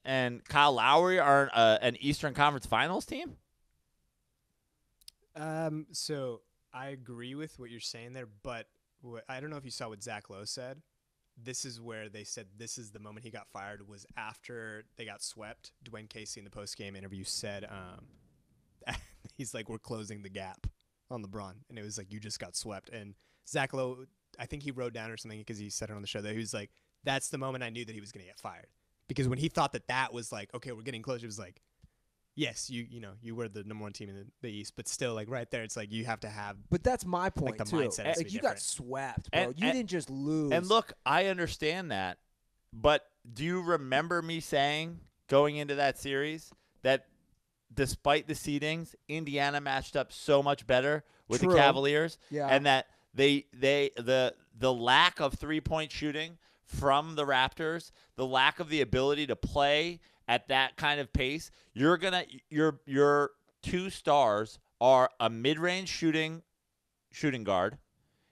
Speaker 2: and Kyle Lowry are an Eastern Conference Finals team.
Speaker 3: So I agree with what you're saying there, but I don't know if you saw what Zach Lowe said. This is where they said this is the moment he got fired was after they got swept. Dwayne Casey in the post-game interview said he's like, we're closing the gap on LeBron. And it was like, you just got swept. And Zach Lowe, I think he wrote down or something because he said it on the show that he was like, that's the moment I knew that he was going to get fired. Because when he thought that was like, okay, we're getting close, it was like, yes, you were the number 1 team in the East, but still, like right there, it's like you have to have.
Speaker 1: But that's my point
Speaker 3: the
Speaker 1: too.
Speaker 3: mindset has to
Speaker 1: Like
Speaker 3: be
Speaker 1: you got
Speaker 3: different.
Speaker 1: swept, bro.
Speaker 2: And
Speaker 1: You didn't just lose.
Speaker 2: And look, I understand that, but do you remember me saying going into that series that despite the seedings, Indiana matched up so much better with
Speaker 1: True.
Speaker 2: the Cavaliers,
Speaker 1: Yeah.
Speaker 2: and that the lack of 3-point shooting from the Raptors, the lack of the ability to play at that kind of pace, your 2 stars are a mid-range shooting guard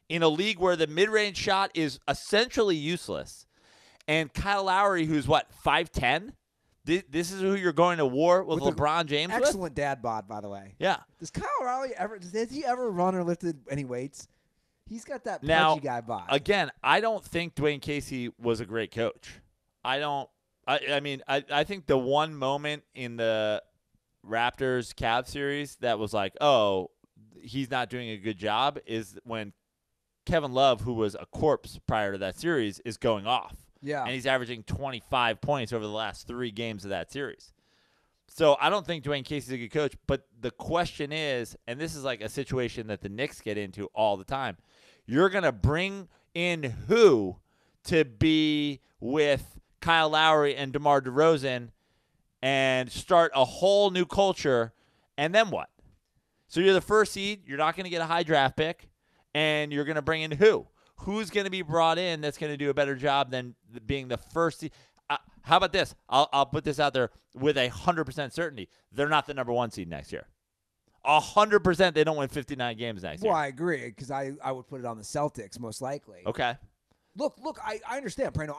Speaker 2: in a league where the mid-range shot is essentially useless, and Kyle Lowry, who's 5'10". This is who you're going to war with LeBron James with?
Speaker 1: Excellent dad bod, by the way.
Speaker 2: Yeah.
Speaker 1: Does Kyle Lowry has he ever run or lifted any weights? He's got that
Speaker 2: Now,
Speaker 1: pudgy guy bod.
Speaker 2: Again, I don't think Dwayne Casey was a great coach. I mean, I think the one moment in the Raptors Cavs series that was like, oh, he's not doing a good job is when Kevin Love, who was a corpse prior to that series, is going off.
Speaker 1: Yeah.
Speaker 2: And he's averaging 25 points over the last 3 games of that series. So I don't think Dwayne Casey's a good coach, but the question is, and this is like a situation that the Knicks get into all the time, you're going to bring in who to be with Kyle Lowry and DeMar DeRozan and start a whole new culture, and then what? So you're the first seed, you're not going to get a high draft pick, and you're going to bring in who? Who's going to be brought in that's going to do a better job than being the first seed? How about this? I'll put this out there with 100% certainty. They're not the number 1 seed next year. 100% they don't win 59 games next year.
Speaker 1: Well, I agree because I would put it on the Celtics most likely.
Speaker 2: Okay.
Speaker 1: Look, I understand, Praino.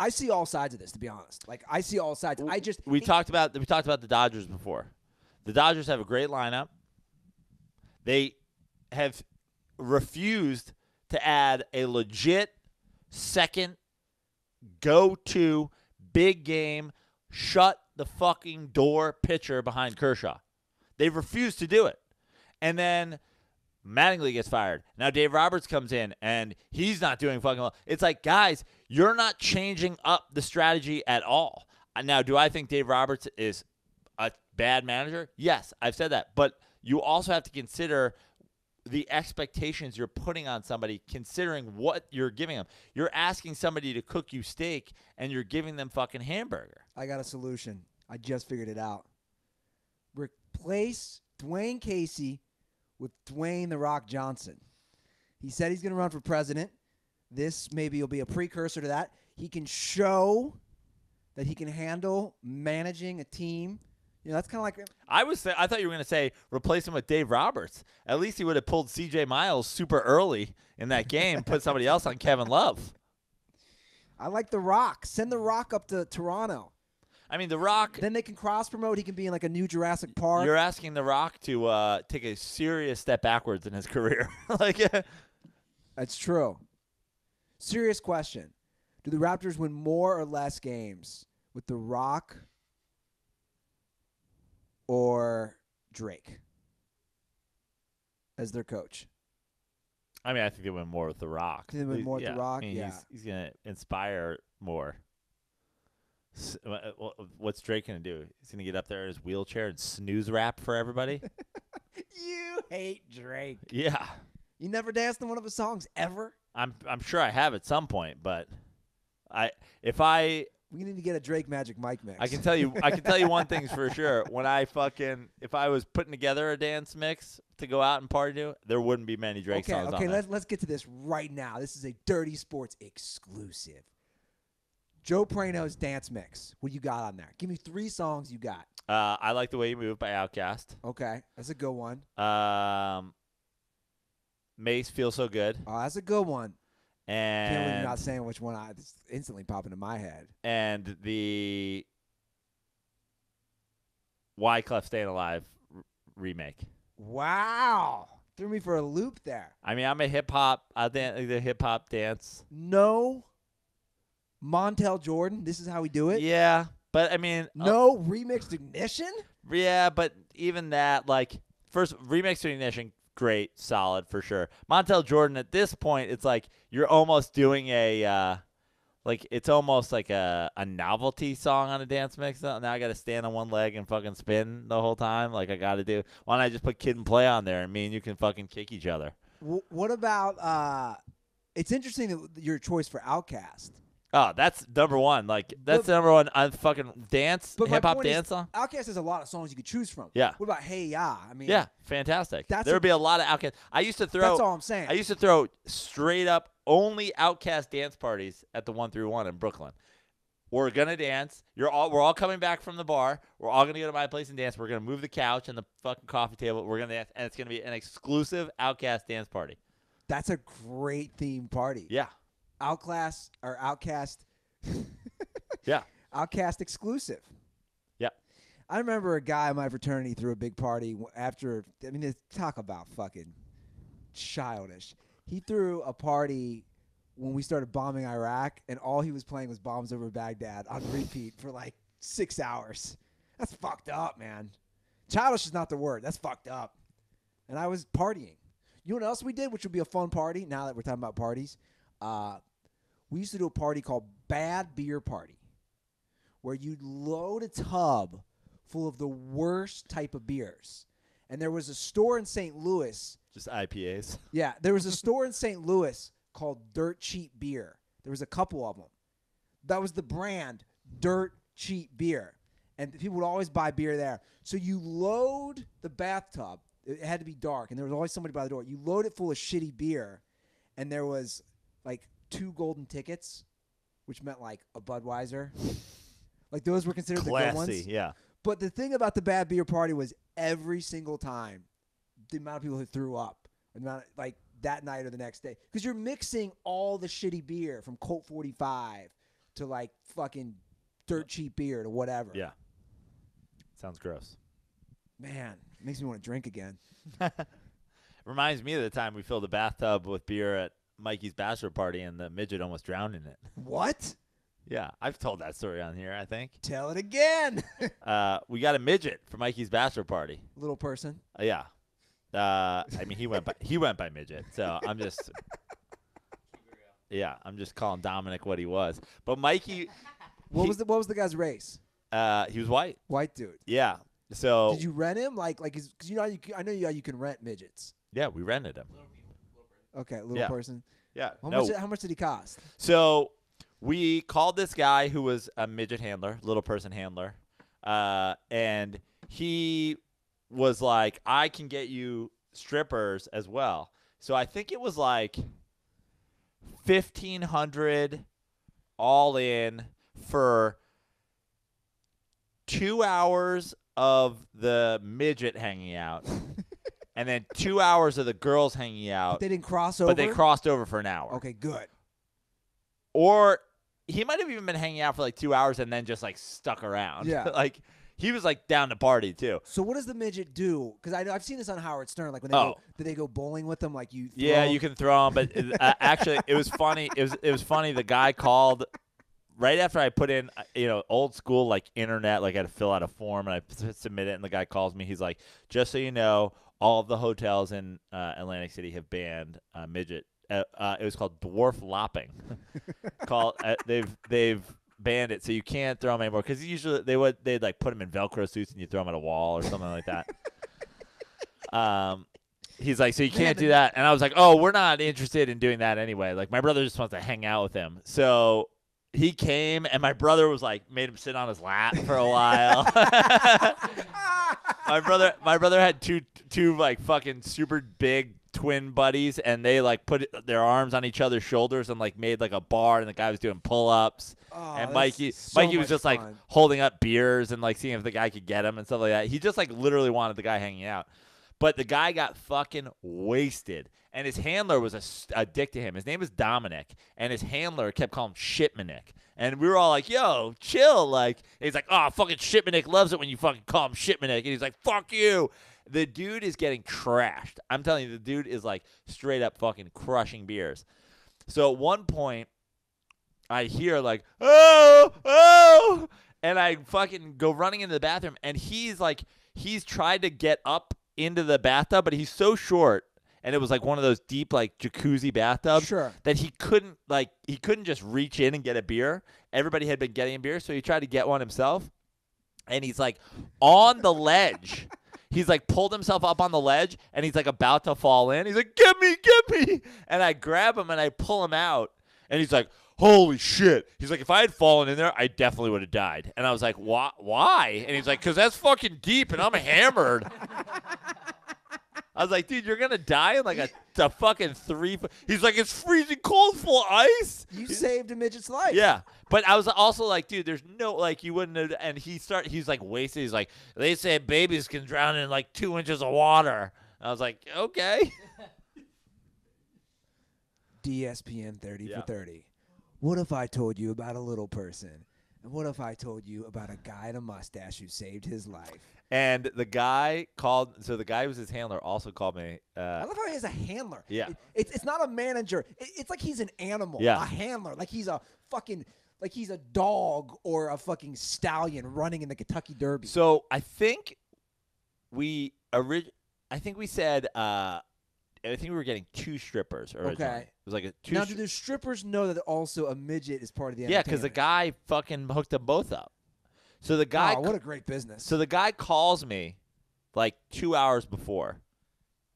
Speaker 1: I see all sides of this, to be honest. Like I see all sides.
Speaker 2: We talked about the Dodgers before. The Dodgers have a great lineup. They have refused to add a legit second go-to big game, shut the fucking door pitcher behind Kershaw. They refused to do it. And then Mattingly gets fired. Now Dave Roberts comes in, and he's not doing fucking well. It's like, guys, you're not changing up the strategy at all. Now, do I think Dave Roberts is a bad manager? Yes, I've said that. But you also have to consider the expectations you're putting on somebody, considering what you're giving them. You're asking somebody to cook you steak, and you're giving them fucking hamburger.
Speaker 1: I got a solution. I just figured it out. Replace Dwayne Casey with Dwayne The Rock Johnson. He said he's going to run for president. This maybe will be a precursor to that. He can show that he can handle managing a team. You know, that's kind of like
Speaker 2: I thought you were going to say replace him with Dave Roberts. At least he would have pulled C.J. Miles super early in that game, put somebody else on Kevin Love.
Speaker 1: I like The Rock. Send The Rock up to Toronto.
Speaker 2: I mean, The Rock.
Speaker 1: Then they can cross promote. He can be in like a new Jurassic Park.
Speaker 2: You're asking The Rock to take a serious step backwards in his career.
Speaker 1: That's true. Serious question: do the Raptors win more or less games with The Rock or Drake as their coach?
Speaker 2: I mean, I think they win more with The Rock.
Speaker 1: They win more with The Rock?
Speaker 2: I mean,
Speaker 1: Yeah.
Speaker 2: He's going to inspire more. What's Drake going to do? He's going to get up there in his wheelchair and snooze rap for everybody?
Speaker 1: You hate Drake.
Speaker 2: Yeah.
Speaker 1: You never danced in one of his songs ever?
Speaker 2: I'm sure I have at some point, but
Speaker 1: We need to get a Drake Magic Mike mix.
Speaker 2: I can tell you one thing's for sure. When if I was putting together a dance mix to go out and party to, there wouldn't be many Drake songs on there.
Speaker 1: Let's get to this right now. This is a Dirty Sports exclusive. Joe Praino's dance mix. What do you got on there? Give me 3 songs you got.
Speaker 2: I Like the Way You Move by Outkast.
Speaker 1: Okay, that's a good one.
Speaker 2: Mace Feels So Good.
Speaker 1: Oh, that's a good one. Can't believe you're not
Speaker 2: And
Speaker 1: saying which one. It's instantly popping in my head.
Speaker 2: and the Wyclef Staying Alive remake.
Speaker 1: Wow, threw me for a loop there.
Speaker 2: I mean, I'm a hip hop. The hip hop dance.
Speaker 1: No, Montel Jordan. This is how we do it.
Speaker 2: Yeah, but I mean,
Speaker 1: No remixed Ignition.
Speaker 2: yeah, but even that, like, first remix to Ignition, great, solid for sure. Montel Jordan, at this point, it's like you're almost doing it's almost like a novelty song on a dance mix. Now I got to stand on one leg and fucking spin the whole time. Like I got to do. Why don't I just put Kid and Play on there and me and you can fucking kick each other?
Speaker 1: What about? It's interesting that your choice for Outkast.
Speaker 2: Oh, that's number one. Like that's number one fucking dance,
Speaker 1: But my
Speaker 2: hip hop
Speaker 1: point is,
Speaker 2: dance song.
Speaker 1: Outkast has a lot of songs you could choose from.
Speaker 2: Yeah.
Speaker 1: What about Hey Ya? I mean,
Speaker 2: Yeah, fantastic.
Speaker 1: That's
Speaker 2: There would be a lot of Outkast. I used to throw.
Speaker 1: that's all I'm saying.
Speaker 2: I used to throw straight up only Outkast dance parties at the 131 in Brooklyn. We're gonna dance. We're all coming back from the bar. We're all gonna go to my place and dance. We're gonna move the couch and the fucking coffee table. We're gonna dance, and it's gonna be an exclusive Outkast dance party.
Speaker 1: That's a great theme party.
Speaker 2: Yeah,
Speaker 1: Outkast.
Speaker 2: yeah,
Speaker 1: Outkast exclusive.
Speaker 2: yeah.
Speaker 1: I remember a guy in my fraternity threw a big party after. I mean, talk about fucking childish. He threw a party when we started bombing Iraq, and all he was playing was Bombs Over Baghdad on repeat for like 6 hours. That's fucked up, man. Childish is not the word. That's fucked up. And I was partying. You know what else we did, which would be a fun party now that we're talking about parties? We used to do a party called Bad Beer Party, where you'd load a tub full of the worst type of beers. And there was a store in St. Louis.
Speaker 2: Just IPAs.
Speaker 1: Yeah, there was a store in St. Louis called Dirt Cheap Beer. There was a couple of them. That was the brand, Dirt Cheap Beer. And people would always buy beer there. So you load the bathtub. It had to be dark, and there was always somebody by the door. You load it full of shitty beer, and there was like 2 golden tickets, which meant like a Budweiser. Like those were considered the good ones.
Speaker 2: Classy, yeah.
Speaker 1: But the thing about the Bad Beer Party was every single time, the amount of people who threw up, the amount of, like that night or the next day, because you're mixing all the shitty beer from Colt 45 to like fucking Dirt Cheap Beer to whatever.
Speaker 2: Yeah. Sounds gross.
Speaker 1: Man, makes me want to drink again.
Speaker 2: Reminds me of the time we filled a bathtub with beer at Mikey's bachelor party and the midget almost drowned in it.
Speaker 1: What?
Speaker 2: Yeah, I've told that story on here, I think.
Speaker 1: Tell it again.
Speaker 2: We got a midget for Mikey's bachelor party.
Speaker 1: Little person.
Speaker 2: Yeah. I mean, he went by midget, so I'm just I'm just calling Dominic what he was. But Mikey,
Speaker 1: What was the guy's race?
Speaker 2: he was white.
Speaker 1: White dude.
Speaker 2: Yeah. So
Speaker 1: Did you rent him? Because you know I know you can rent midgets.
Speaker 2: yeah, we rented him.
Speaker 1: Okay, little
Speaker 2: Yeah.
Speaker 1: person.
Speaker 2: Yeah.
Speaker 1: How much did he cost?
Speaker 2: So we called this guy who was a midget handler, little person handler, and he was like, I can get you strippers as well. So I think it was like $1,500 all in for 2 hours of the midget hanging out, and then 2 hours of the girls hanging out.
Speaker 1: But they didn't cross over?
Speaker 2: But they crossed over for an hour.
Speaker 1: Okay, good.
Speaker 2: Or he might have even been hanging out for like 2 hours and then just like stuck around.
Speaker 1: Yeah.
Speaker 2: Like he was like down to party too.
Speaker 1: So what does the midget do? Because I've seen this on Howard Stern. Like when they did they go bowling with them? Like you?
Speaker 2: Yeah, you can throw them. But actually, it was funny. It was funny. The guy called right after I put in, old school like internet. Like I had to fill out a form and I submit it, and the guy calls me. He's like, "Just so you know, all of the hotels in Atlantic City have banned midget." It was called dwarf lopping. They've banned it, so you can't throw them anymore. Because usually they'd like put them in Velcro suits and you throw them at a wall or something like that. He's like, so you can't do that. And I was like, oh, we're not interested in doing that anyway. Like my brother just wants to hang out with him. So he came, and my brother was like, made him sit on his lap for a while. My brother had two like fucking super big twin buddies, and they like put their arms on each other's shoulders and like made like a bar, and the guy was doing pull-ups. And Mikey was just like holding up beers and like seeing if the guy could get him and stuff like that. He just like literally wanted the guy hanging out. But the guy got fucking wasted, and his handler was a dick to him. His name is Dominic, and his handler kept calling him Shipmanick. And we were all like, yo, chill. Like, and he's like, oh, fucking Shipmanick loves it when you fucking call him Shipmanick. And he's like, fuck you. The dude is getting trashed. I'm telling you, the dude is like straight up fucking crushing beers. So at one point, I hear like, oh, and I fucking go running into the bathroom, and he's tried to get up into the bathtub, but he's so short, and it was like one of those deep like jacuzzi bathtubs that he couldn't just reach in and get a beer. Everybody had been getting a beer, so he tried to get one himself, and he's like on the ledge. He's like pulled himself up on the ledge, and he's like about to fall in. He's like, get me. And I grab him and I pull him out, and he's like, holy shit. He's like, if I had fallen in there, I definitely would have died. And I was like, why? And he's like, because that's fucking deep and I'm hammered. I was like, dude, you're going to die in like a fucking 3 foot. He's like, it's freezing cold, full of ice.
Speaker 1: You saved a midget's life.
Speaker 2: Yeah. But I was also like, dude, there's no, like, you wouldn't have. And he's like wasted. He's like, they say babies can drown in like 2 inches of water. I was like, okay.
Speaker 1: DSPN 30 for 30. What if I told you about a little person? And what if I told you about a guy in a mustache who saved his life?
Speaker 2: And the guy the guy who was his handler also called me.
Speaker 1: I love how he has a handler.
Speaker 2: Yeah.
Speaker 1: It's not a manager. It's like he's an animal.
Speaker 2: Yeah.
Speaker 1: A handler. Like he's a fucking, like he's a dog or a fucking stallion running in the Kentucky Derby.
Speaker 2: So I think we said, I think we were getting 2 strippers originally.
Speaker 1: Okay.
Speaker 2: It was like a 2.
Speaker 1: Now, do the strippers know that also a midget is part of the
Speaker 2: Yeah,
Speaker 1: entertainment?
Speaker 2: because the guy fucking hooked them both up. So the guy,
Speaker 1: what a great business.
Speaker 2: So the guy calls me like 2 hours before,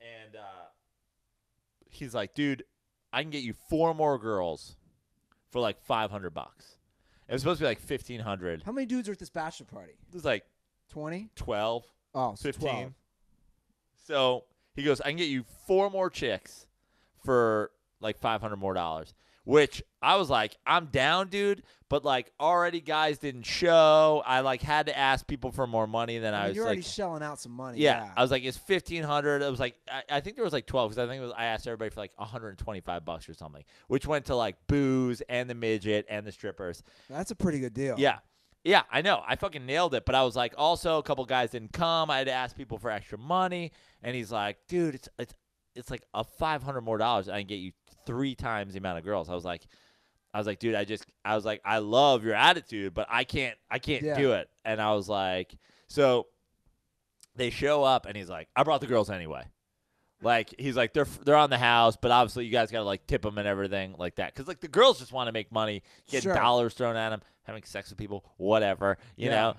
Speaker 2: and he's like, "Dude, I can get you 4 more girls for like $500." It was supposed to be like $1,500.
Speaker 1: How many dudes are at this bachelor party?
Speaker 2: It was like
Speaker 1: 20?
Speaker 2: 12,
Speaker 1: Oh, so
Speaker 2: 15.
Speaker 1: 12.
Speaker 2: So he goes, "I can get you 4 more chicks for like $500 more." Which I was like, I'm down, dude. But like already guys didn't show. I like had to ask people for more money than I was
Speaker 1: you're already
Speaker 2: like
Speaker 1: shelling out some money.
Speaker 2: Yeah. I was like, it's $1,500. It was like I think there was like 12 because I think I asked everybody for like $125 or something, which went to like booze and the midget and the strippers.
Speaker 1: That's a pretty good deal.
Speaker 2: Yeah. Yeah, I know. I fucking nailed it. But I was like, also a couple guys didn't come. I had to ask people for extra money. And he's like, dude, it's like a $500 more. I can get you 3 times the amount of girls. I was like, dude, I love your attitude, but I can't do it. And I was like, so they show up, and he's like, I brought the girls anyway. Like, he's like, they're on the house, but obviously you guys got to like tip them and everything like that. Cause like the girls just want to make money, get dollars thrown at them, having sex with people, whatever, you know?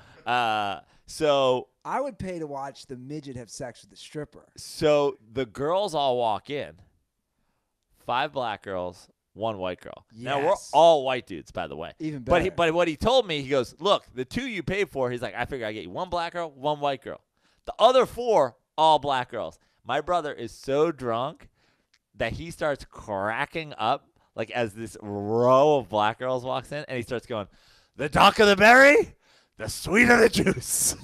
Speaker 2: So
Speaker 1: I would pay to watch the midget have sex with the stripper.
Speaker 2: So the girls all walk in. 5 black girls, 1 white girl.
Speaker 1: Yes.
Speaker 2: Now we're all white dudes, by the way.
Speaker 1: Even better.
Speaker 2: But what he told me, he goes, look, the 2 you paid for, he's like, I figure I get you 1 black girl, 1 white girl. The other 4, all black girls. My brother is so drunk that he starts cracking up like as this row of black girls walks in, and he starts going, "The dark of the berry, the sweet of the juice,"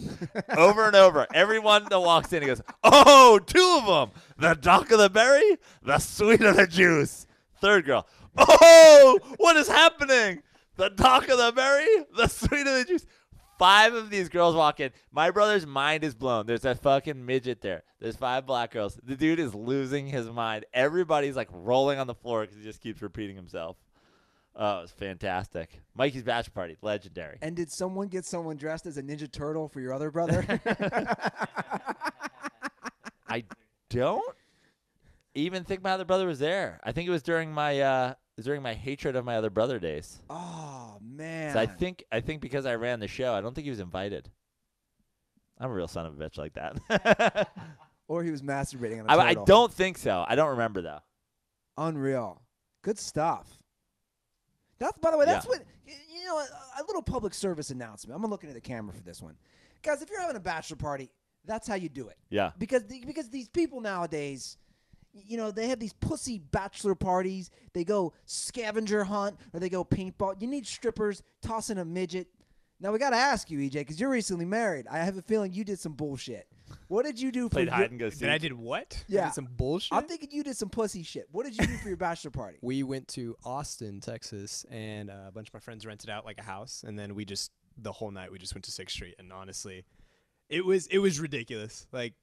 Speaker 2: over and over. Everyone that walks in, he goes, "Oh, 2 of them, the dark of the berry, the sweet of the juice." Third girl, "Oh, what is happening? The dark of the berry, the sweet of the juice." 5 of these girls walk in. My brother's mind is blown. There's a fucking midget there. There's 5 black girls. The dude is losing his mind. Everybody's like rolling on the floor because he just keeps repeating himself. Oh, it was fantastic. Mikey's bachelor party, legendary.
Speaker 1: And did someone get someone dressed as a Ninja Turtle for your other brother?
Speaker 2: I don't even think my other brother was there. I think it was during my hatred of my other brother days.
Speaker 1: Oh man!
Speaker 2: So I think because I ran the show, I don't think he was invited. I'm a real son of a bitch like that.
Speaker 1: Or he was masturbating on a turtle.
Speaker 2: I don't think so. I don't remember though.
Speaker 1: Unreal. Good stuff. That's, by the way, that's
Speaker 2: Yeah.
Speaker 1: what, you know, a little public service announcement. I'm looking at the camera for this one. Guys, if you're having a bachelor party, that's how you do it.
Speaker 2: Yeah.
Speaker 1: Because these people nowadays, you know, they have these pussy bachelor parties. They go scavenger hunt or they go paintball. You need strippers tossing a midget. Now, we got to ask you, EJ, because you're recently married. I have a feeling you did some bullshit. What did you do for
Speaker 2: Played
Speaker 1: your...
Speaker 2: hide and go seek.
Speaker 3: Then I did what?
Speaker 1: Yeah.
Speaker 3: I did some bullshit.
Speaker 1: I'm thinking you did some pussy shit. What did you do for your bachelor party?
Speaker 3: We went to Austin, Texas, and a bunch of my friends rented out like a house, and then the whole night we just went to 6th Street, and honestly, it was ridiculous. Like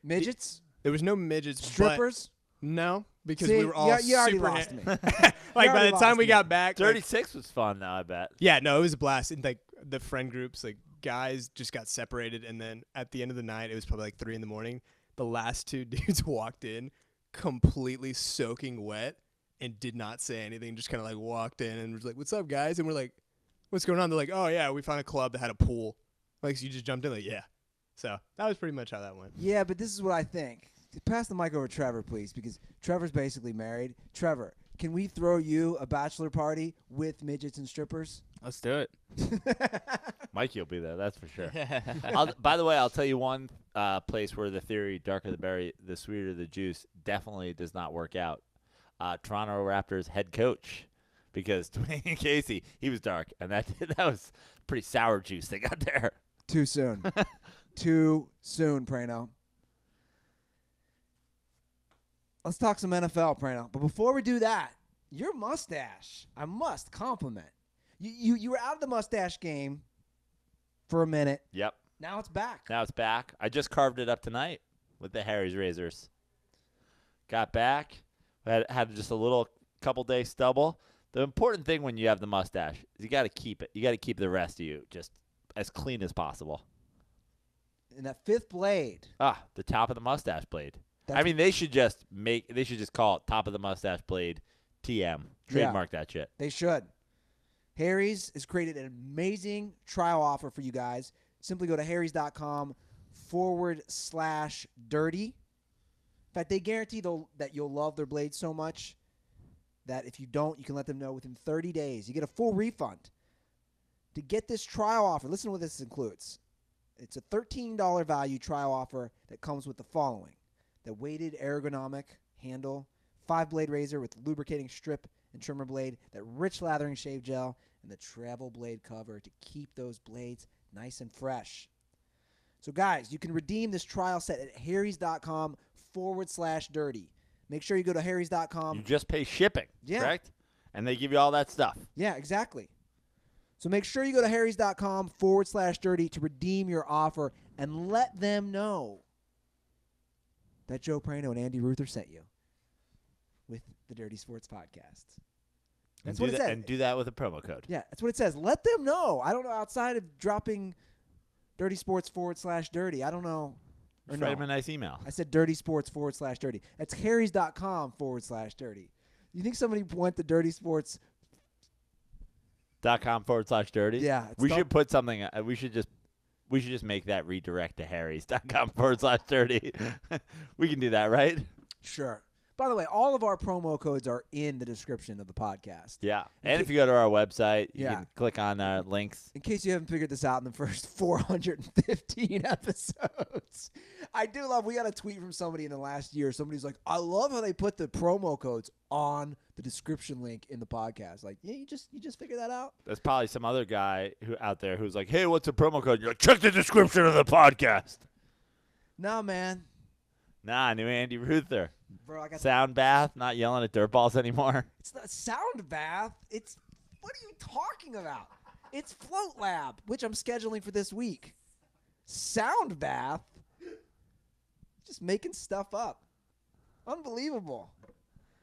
Speaker 1: Midgets?
Speaker 3: there was no midgets,
Speaker 1: Strippers?
Speaker 3: but no, because
Speaker 1: See,
Speaker 3: we were all
Speaker 1: you already
Speaker 3: super
Speaker 1: lost me.
Speaker 3: like
Speaker 1: You
Speaker 3: by
Speaker 1: already
Speaker 3: the time
Speaker 1: lost
Speaker 3: we
Speaker 1: me.
Speaker 3: got back, like,
Speaker 2: 36 was fun though, I bet.
Speaker 3: yeah, no, it was a blast. And like the friend groups, like guys just got separated, and then at the end of the night, it was probably like 3 a.m. The last 2 dudes walked in, completely soaking wet, and did not say anything. Just kind of like walked in and was like, "What's up, guys?" And we're like, "What's going on?" They're like, "Oh yeah, we found a club that had a pool." Like, so you just jumped in, like, yeah. So that was pretty much how that went.
Speaker 1: Yeah, but this is what I think. Pass the mic over to Trevor, please, because Trevor's basically married. Trevor, can we throw you a bachelor party with midgets and strippers?
Speaker 5: Let's do it.
Speaker 2: Mikey will be there, that's for sure. By the way, I'll tell you one place where the theory, darker the berry, the sweeter the juice, definitely does not work out. Toronto Raptors head coach, because Dwayne Casey, he was dark, and that was pretty sour juice they got there.
Speaker 1: Too soon. Too soon, Praino. Let's talk some NFL, Praino. But before we do that, your mustache, I must compliment. You were out of the mustache game for a minute.
Speaker 2: Yep.
Speaker 1: Now it's back.
Speaker 2: Now it's back. I just carved it up tonight with the Harry's razors. Got back. Had just a little couple-day stubble. The important thing when you have the mustache is you got to keep it. You got to keep the rest of you just as clean as possible.
Speaker 1: And that 5th blade.
Speaker 2: The top of the mustache blade.
Speaker 1: That's
Speaker 2: I mean, they should just call it top of the mustache blade TM. Trademark that shit.
Speaker 1: They should. Harry's has created an amazing trial offer for you guys. Simply go to harrys.com/dirty. In fact, they guarantee that you'll love their blades so much that if you don't, you can let them know within 30 days. You get a full refund. To get this trial offer, listen to what this includes. It's a $13 value trial offer that comes with the following: the weighted ergonomic handle, 5-blade razor with lubricating strip and trimmer blade, that rich lathering shave gel, and the travel blade cover to keep those blades nice and fresh. So, guys, you can redeem this trial set at harrys.com/dirty. Make sure you go to harrys.com.
Speaker 2: You just pay shipping, correct? And they give you all that stuff.
Speaker 1: Yeah, exactly. So make sure you go to harrys.com/dirty to redeem your offer and let them know that Joe Praino and Andy Ruther sent you with the Dirty Sports Podcast. That's what it says.
Speaker 2: And do that with a promo code.
Speaker 1: Yeah, that's what it says. Let them know. I don't know, outside of dropping Dirty Sports /dirty. I don't know. Or
Speaker 2: Just
Speaker 1: no.
Speaker 2: write them a nice email.
Speaker 1: I said Dirty Sports /dirty. That's harrys.com/dirty. You think somebody went to Dirty Sports?
Speaker 2: .com/dirty.
Speaker 1: Yeah.
Speaker 2: We should put something. We should just make that redirect to harrys.com/dirty. We can do that, right?
Speaker 1: Sure. By the way, all of our promo codes are in the description of the podcast.
Speaker 2: Yeah. And if you go to our website, you
Speaker 1: Yeah.
Speaker 2: can click on links.
Speaker 1: In case you haven't figured this out in the first 415 episodes. I do love, we got a tweet from somebody in the last year. Somebody's like, I love how they put the promo codes on the description link in the podcast. Like, yeah, you just figured that out?
Speaker 2: There's probably some other guy out there who's like, hey, what's the promo code? You're like, check the description of the podcast.
Speaker 1: No, man.
Speaker 2: Nah, new Andy Ruther.
Speaker 1: Bro, I got
Speaker 2: Sound bath, not yelling at dirt balls anymore.
Speaker 1: It's not sound bath. It's, what are you talking about? It's Float Lab, which I'm scheduling for this week. Sound bath? Just making stuff up. Unbelievable.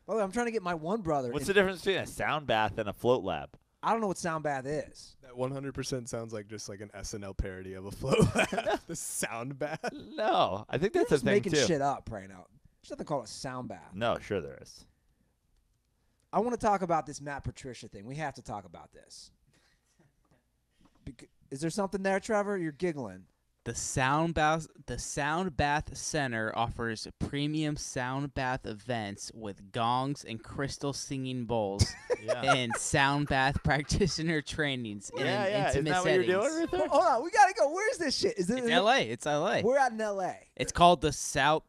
Speaker 1: By the way, I'm trying to get my one brother.
Speaker 2: What's the difference between a sound bath and a float lab?
Speaker 1: I don't know what sound bath is.
Speaker 3: That 100% sounds like just like an SNL parody of a float bath. The sound bath.
Speaker 2: No, I think
Speaker 1: You're
Speaker 2: that's a
Speaker 1: just
Speaker 2: thing
Speaker 1: making
Speaker 2: too.
Speaker 1: shit up, Praino. There's nothing called a sound bath.
Speaker 2: No, sure there is.
Speaker 1: I want to talk about this Matt Patricia thing. We have to talk about this. Is there something there, Trevor? You're giggling.
Speaker 5: The Sound Bath Center offers premium sound bath events with gongs and crystal singing bowls
Speaker 2: Yeah.
Speaker 5: and sound bath practitioner trainings in
Speaker 2: Yeah. Isn't
Speaker 5: intimate
Speaker 2: that what you're
Speaker 5: settings.
Speaker 2: doing, Ruther?
Speaker 1: Hold on, we gotta go. Where's this shit? Is this
Speaker 5: It's LA. It's LA.
Speaker 1: We're out in LA.
Speaker 5: It's called the Sound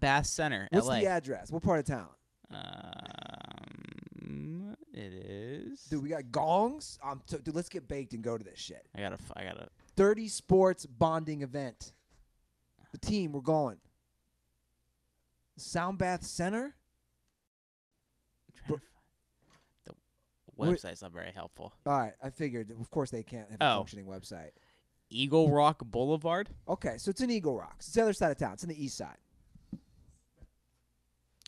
Speaker 5: Bath Center.
Speaker 1: What's
Speaker 5: LA.
Speaker 1: the address? What part of town?
Speaker 5: It is.
Speaker 1: Dude, we got gongs. Dude, let's get baked and go to this shit.
Speaker 5: I gotta.
Speaker 1: 30 sports bonding event. The team, we're going. Sound Bath Center?
Speaker 5: The website's not very helpful.
Speaker 1: All right, I figured. Of course, they can't have a functioning website.
Speaker 5: Eagle Rock Boulevard.
Speaker 1: Okay, so it's in Eagle Rock. It's the other side of town. It's in the east side.
Speaker 2: I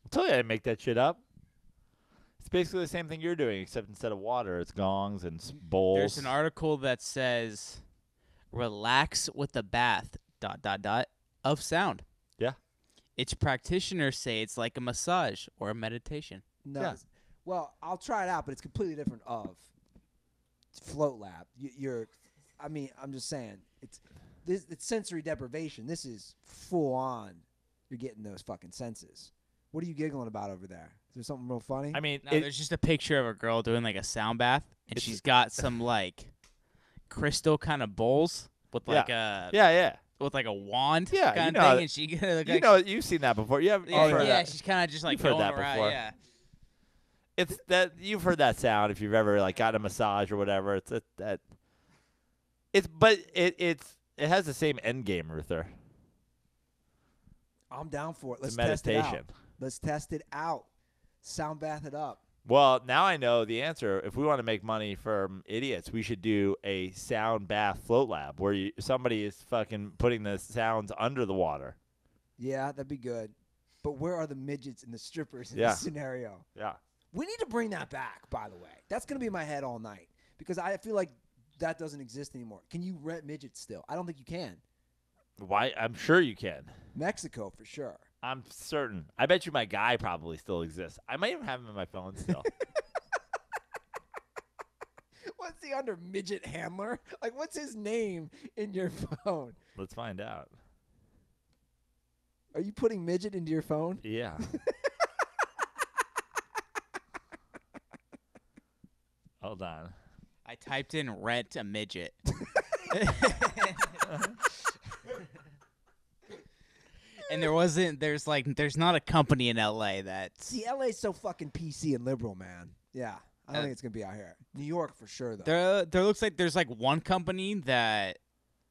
Speaker 2: told you I didn't make that shit up. It's basically the same thing you're doing, except instead of water, it's gongs and bowls.
Speaker 5: There's an article that says, "Relax with the bath." ... of sound.
Speaker 2: Yeah.
Speaker 5: Its practitioners say it's like a massage or a meditation.
Speaker 1: No.
Speaker 2: Yeah.
Speaker 1: Well, I'll try it out, but it's completely different of Float Lab. I'm just saying, it's sensory deprivation. This is full on. You're getting those fucking senses. What are you giggling about over there? Is there something real funny?
Speaker 2: I mean,
Speaker 5: No, there's just a picture of a girl doing like a sound bath, and she's got some like crystal kind of bowls with like a with like a wand
Speaker 2: Yeah,
Speaker 5: kind
Speaker 2: you
Speaker 5: of
Speaker 2: know
Speaker 5: thing,
Speaker 2: that-
Speaker 5: and she like,
Speaker 2: you know, you've seen that before. You have,
Speaker 5: yeah,
Speaker 2: you've heard that.
Speaker 5: she's kind of just like
Speaker 2: You've heard
Speaker 5: going
Speaker 2: that
Speaker 5: around,
Speaker 2: before.
Speaker 5: yeah.
Speaker 2: It's that you've heard that sound if you've ever like gotten a massage or whatever. It has the same end game, Ruther.
Speaker 1: I'm down for it. Let's
Speaker 2: The
Speaker 1: test it out.
Speaker 2: meditation.
Speaker 1: Let's test it out. Sound bath it up.
Speaker 2: Well, now I know the answer. If we want to make money from idiots, we should do a sound bath float lab where somebody is fucking putting the sounds under the water.
Speaker 1: Yeah, that'd be good. But where are the midgets and the strippers in
Speaker 2: Yeah.
Speaker 1: this scenario?
Speaker 2: Yeah.
Speaker 1: We need to bring that back, by the way. That's going to be in my head all night because I feel like that doesn't exist anymore. Can you rent midgets still? I don't think you can.
Speaker 2: Why? I'm sure you can.
Speaker 1: Mexico, for sure.
Speaker 2: I'm certain. I bet you my guy probably still exists. I might even have him in my phone still.
Speaker 1: What's he under? Midget handler? Like, what's his name in your phone?
Speaker 2: Let's find out.
Speaker 1: Are you putting midget into your phone?
Speaker 2: Yeah. Hold on.
Speaker 5: I typed in rent a midget. And there's not a company in LA that's
Speaker 1: See, LA's so fucking PC and liberal, man. Yeah. I don't think it's going to be out here. New York, for sure, though.
Speaker 5: there looks like there's like one company that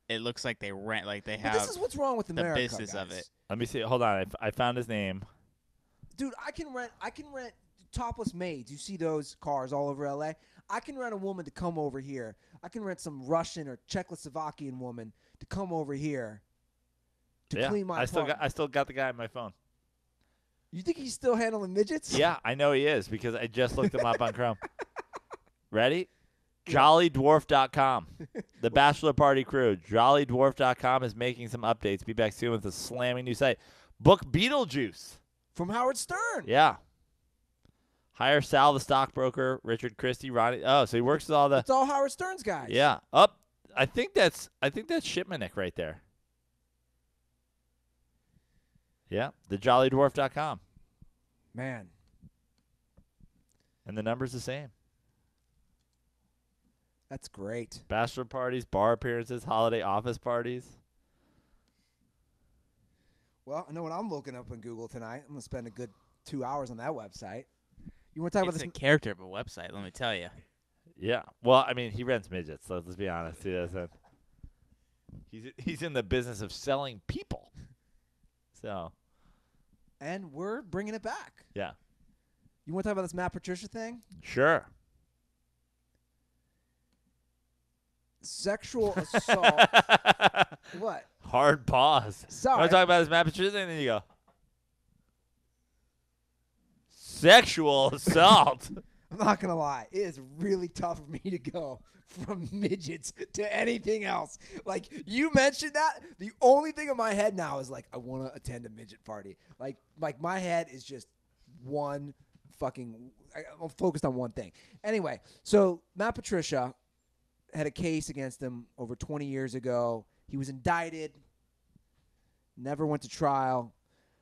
Speaker 5: it looks like they rent, like they
Speaker 1: But
Speaker 5: have
Speaker 1: this is what's wrong with
Speaker 5: the
Speaker 1: America,
Speaker 5: business of
Speaker 1: guys.
Speaker 5: it.
Speaker 2: Let me see. Hold on. I found his name.
Speaker 1: Dude, I can rent topless maids. You see those cars all over LA? I can rent a woman to come over here. I can rent some Russian or Czechoslovakian woman to come over here to clean my apartment.
Speaker 2: I still got the guy on my phone.
Speaker 1: You think he's still handling midgets?
Speaker 2: Yeah, I know he is because I just looked him up on Chrome. Ready? JollyDwarf.com. The Bachelor Party crew. JollyDwarf.com is making some updates. Be back soon with a slamming new site. Book Beetlejuice.
Speaker 1: From Howard Stern.
Speaker 2: Yeah. Hire Sal the stockbroker, Richard Christie, Ronnie. Oh, so he works with all the.
Speaker 1: It's all Howard Stern's guys.
Speaker 2: Yeah. Up. I think that's Shipmanek right there. Yeah. The JollyDwarf.com.
Speaker 1: Man.
Speaker 2: And the number's the same.
Speaker 1: That's great.
Speaker 2: Bachelor parties, bar appearances, holiday office parties.
Speaker 1: Well, I know what I'm looking up on Google tonight. I'm going to spend a good 2 hours on that website. You want to talk
Speaker 5: It's
Speaker 1: about
Speaker 5: a
Speaker 1: this?
Speaker 5: character of a website, let me tell you.
Speaker 2: Yeah. Well, I mean, he rents midgets, so let's be honest. He doesn't. He's in the business of selling people. So.
Speaker 1: And we're bringing it back.
Speaker 2: Yeah.
Speaker 1: You want to talk about this Matt Patricia thing?
Speaker 2: Sure.
Speaker 1: Sexual assault. What?
Speaker 2: Hard pause.
Speaker 1: Sorry.
Speaker 2: Want to talk about his Matt Patricia, and then you go. Sexual assault.
Speaker 1: I'm not going to lie. It is really tough for me to go from midgets to anything else. Like, you mentioned that. The only thing in my head now is, like, I want to attend a midget party. Like my head is just one fucking – I'm focused on one thing. Anyway, so Matt Patricia had a case against him over 20 years ago. He was indicted, never went to trial.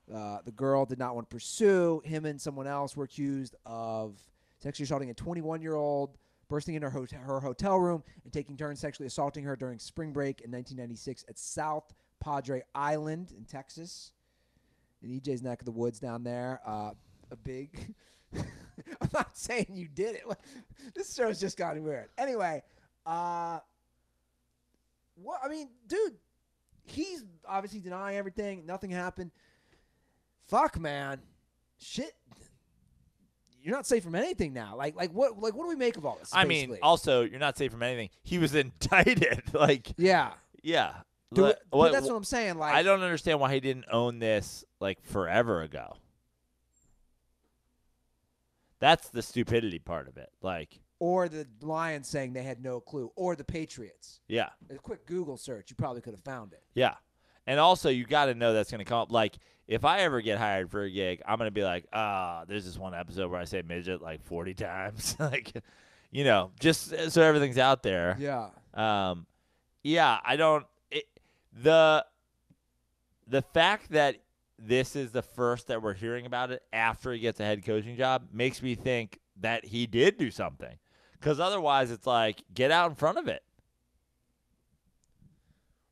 Speaker 1: The girl did not want to pursue. Him and someone else were accused of sexually assaulting a 21-year-old, bursting into her hotel room, and taking turns sexually assaulting her during spring break in 1996 at South Padre Island in Texas, in EJ's neck of the woods down there. A big – I'm not saying you did it. This show's just gotten weird. Anyway, what I mean, dude, he's obviously denying everything. Nothing happened. Fuck, man. Shit. You're not safe from anything now. Like what do we make of all this?
Speaker 2: I
Speaker 1: basically?
Speaker 2: mean, also, you're not safe from anything. He was indicted.
Speaker 1: Yeah.
Speaker 2: Yeah.
Speaker 1: But that's what I'm saying. Like,
Speaker 2: I don't understand why he didn't own this like forever ago. That's the stupidity part of it. Like,
Speaker 1: or the Lions saying they had no clue, or the Patriots.
Speaker 2: yeah.
Speaker 1: A quick Google search, you probably could have found it.
Speaker 2: Yeah. And also, you got to know that's going to come up. Like, if I ever get hired for a gig, I'm going to be like, there's this one episode where I say midget like 40 times. Like, you know, just so everything's out there.
Speaker 1: Yeah.
Speaker 2: Yeah, I don't the fact that this is the first that we're hearing about it after he gets a head coaching job makes me think that he did do something. Because otherwise, it's like, get out in front of it.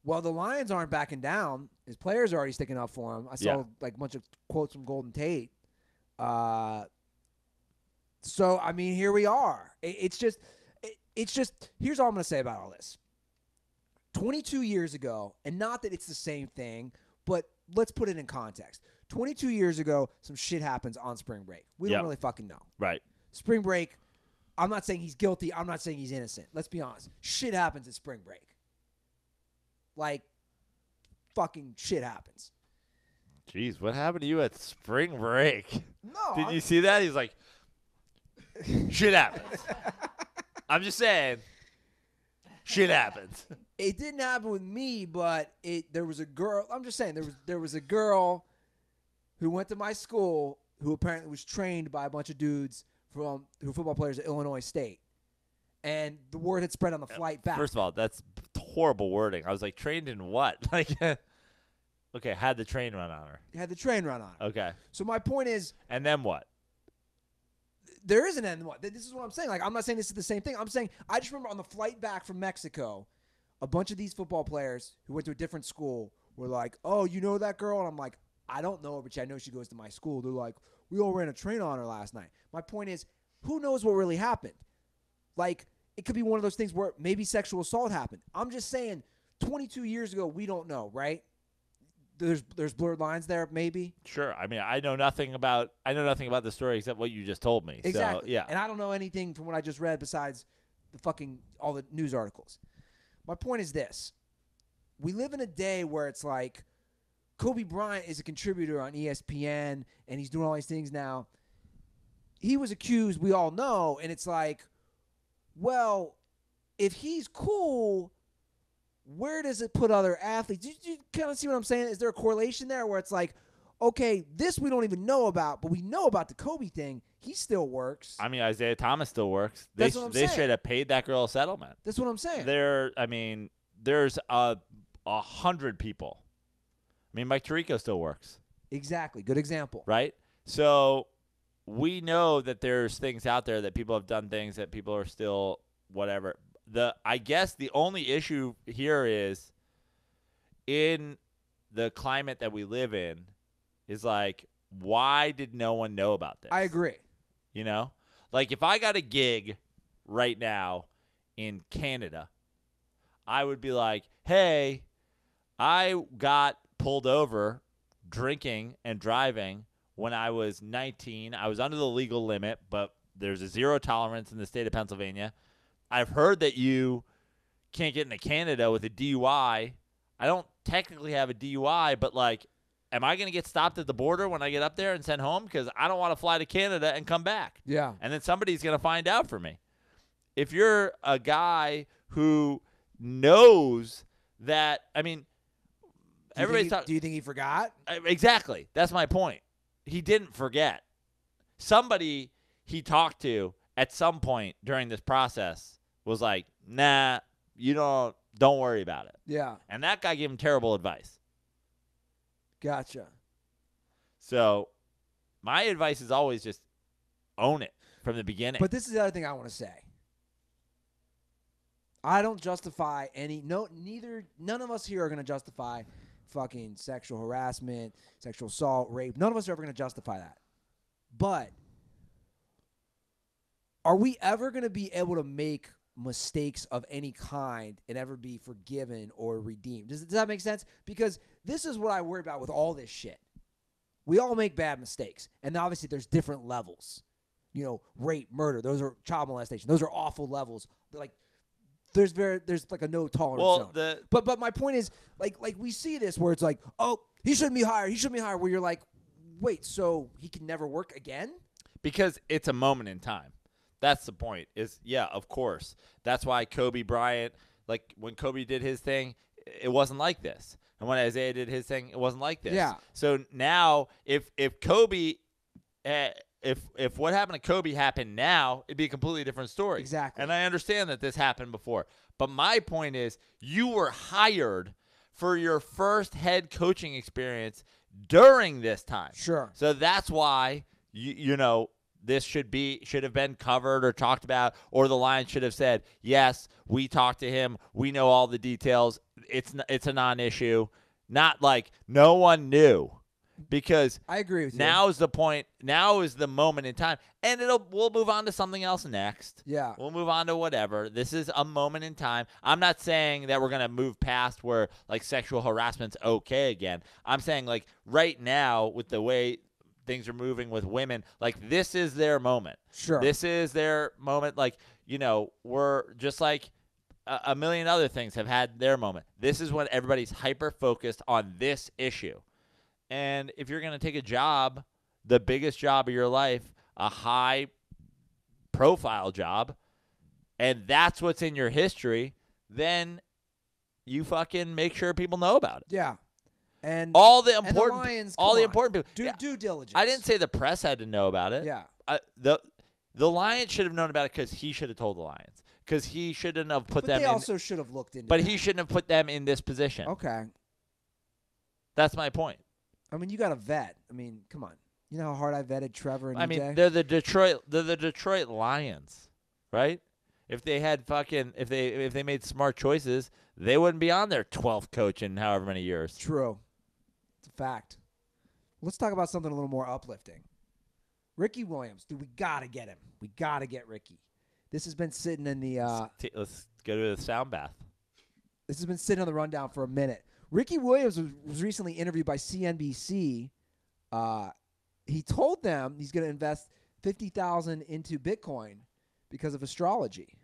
Speaker 1: Well, the Lions aren't backing down. His players are already sticking up for him. I saw
Speaker 2: Yeah.
Speaker 1: like a bunch of quotes from Golden Tate. So, I mean, here we are. It's just here's all I'm going to say about all this. 22 years ago, and not that it's the same thing, but let's put it in context. 22 years ago, some shit happens on spring break. We
Speaker 2: Yep.
Speaker 1: don't really fucking know.
Speaker 2: Right.
Speaker 1: Spring break, I'm not saying he's guilty. I'm not saying he's innocent. Let's be honest. Shit happens at spring break. Like, fucking shit happens.
Speaker 2: Jeez, what happened to you at spring break?
Speaker 1: No.
Speaker 2: Did you see that? He's like, shit happens. I'm just saying, shit happens.
Speaker 1: It didn't happen with me, but there was a girl. I'm just saying there was a girl who went to my school who apparently was trained by a bunch of dudes who were football players at Illinois State, and the word had spread on the flight back.
Speaker 2: First of all, that's horrible wording. I was like, trained in what? Like, okay, had the train run on her.
Speaker 1: Had the train run on.
Speaker 2: Okay.
Speaker 1: So my point is,
Speaker 2: And then what?
Speaker 1: there is an end. This is what I'm saying. Like, I'm not saying this is the same thing. I'm saying I just remember on the flight back from Mexico, a bunch of these football players who went to a different school were like, "Oh, you know that girl?" And I'm like, "I don't know her, but I know she goes to my school." They're like, "We all ran a train on her last night." My point is, who knows what really happened? Like, it could be one of those things where maybe sexual assault happened. I'm just saying, 22 years ago, we don't know, right? There's blurred lines there, maybe.
Speaker 2: Sure. I mean, I know nothing about the story except what you just told me.
Speaker 1: Exactly.
Speaker 2: So, yeah.
Speaker 1: And I don't know anything from what I just read besides all the news articles. My point is this. We live in a day where it's like Kobe Bryant is a contributor on ESPN and he's doing all these things now. He was accused, we all know, and it's like, well, if he's cool, where does it put other athletes? Do you kind of see what I'm saying? Is there a correlation there where it's like, okay, this we don't even know about, but we know about the Kobe thing. He still works.
Speaker 2: I mean, Isaiah Thomas still works.
Speaker 1: That's what I'm
Speaker 2: they
Speaker 1: saying.
Speaker 2: straight up paid that girl a settlement.
Speaker 1: That's what I'm saying.
Speaker 2: There's 100 people. I mean, Mike Tirico still works,
Speaker 1: Exactly. Good example.
Speaker 2: right? So we know that there's things out there that people have done things that people are still whatever. I guess the only issue here is in the climate that we live in is like, why did no one know about this?
Speaker 1: I agree.
Speaker 2: You know? Like, if I got a gig right now in Canada, I would be like, hey, I got pulled over drinking and driving when I was 19. I was under the legal limit, but there's a zero tolerance in the state of Pennsylvania. I've heard that you can't get into Canada with a DUI. I don't technically have a DUI, but, like, am I going to get stopped at the border when I get up there and sent home? Because I don't want to fly to Canada and come back.
Speaker 1: Yeah.
Speaker 2: And then somebody's going to find out for me. If you're a guy who knows that, I mean, everybody's talking.
Speaker 1: Do you think he forgot?
Speaker 2: Exactly. That's my point. He didn't forget. Somebody he talked to at some point during this process was like, nah, you don't worry about it.
Speaker 1: Yeah.
Speaker 2: And that guy gave him terrible advice.
Speaker 1: Gotcha.
Speaker 2: So my advice is always just own it from the beginning.
Speaker 1: But this is the other thing I want to say. I don't justify none of us here are going to justify fucking sexual harassment, sexual assault, rape. None of us are ever going to justify that. But are we ever going to be able to make mistakes of any kind and ever be forgiven or redeemed? Does that make sense? Because this is what I worry about with all this shit. We all make bad mistakes. And obviously there's different levels. You know, rape, murder, those are child molestation. Those are awful levels. Like there's like a no tolerance zone. But my point is like we see this where it's like, oh, he shouldn't be hired. Where you're like, wait, so he can never work again?
Speaker 2: Because it's a moment in time. That's the point. Yeah, of course. That's why Kobe Bryant, like when Kobe did his thing, it wasn't like this. And when Isaiah did his thing, it wasn't like this.
Speaker 1: Yeah.
Speaker 2: So now if Kobe if what happened to Kobe happened now, it'd be a completely different story.
Speaker 1: Exactly.
Speaker 2: And I understand that this happened before. But my point is you were hired for your first head coaching experience during this time.
Speaker 1: Sure.
Speaker 2: So that's why you know this should have been covered or talked about, or the Lions should have said, yes, we talked to him, we know all the details, it's a non-issue. Not like no one knew. Because
Speaker 1: I agree with you.
Speaker 2: Now is the point. Now is the moment in time, and we'll move on to something else next.
Speaker 1: Yeah,
Speaker 2: we'll move on to whatever. This is a moment in time. I'm not saying that we're gonna move past where like sexual harassment's okay again. I'm saying like right now with the way things are moving with women, like this is their moment.
Speaker 1: Sure,
Speaker 2: this is their moment. Like we're just like a million other things have had their moment. This is when everybody's hyper focused on this issue. And if you're going to take a job, the biggest job of your life, a high-profile job, and that's what's in your history, then you fucking make sure people know about it.
Speaker 1: Yeah. And
Speaker 2: all the important
Speaker 1: Lions,
Speaker 2: people.
Speaker 1: Due diligence.
Speaker 2: I didn't say the press had to know about it.
Speaker 1: Yeah.
Speaker 2: The Lions should have known about it because he should have told the Lions. Because he shouldn't have put them in.
Speaker 1: But they also should have looked into it.
Speaker 2: But he shouldn't have put them in this position.
Speaker 1: Okay.
Speaker 2: That's my point.
Speaker 1: I mean, you got to vet. I mean, come on. You know how hard I vetted Trevor and EJ?
Speaker 2: I mean, they're the Detroit Lions, right? If they had if they made smart choices, they wouldn't be on their 12th coach in however many years.
Speaker 1: True. It's a fact. Let's talk about something a little more uplifting. Ricky Williams, dude, we got to get him. We got to get Ricky. This has been sitting in the
Speaker 2: let's go to the sound bath.
Speaker 1: This has been sitting on the rundown for a minute. Ricky Williams was recently interviewed by CNBC. He told them he's going to invest $50,000 into Bitcoin because of astrology,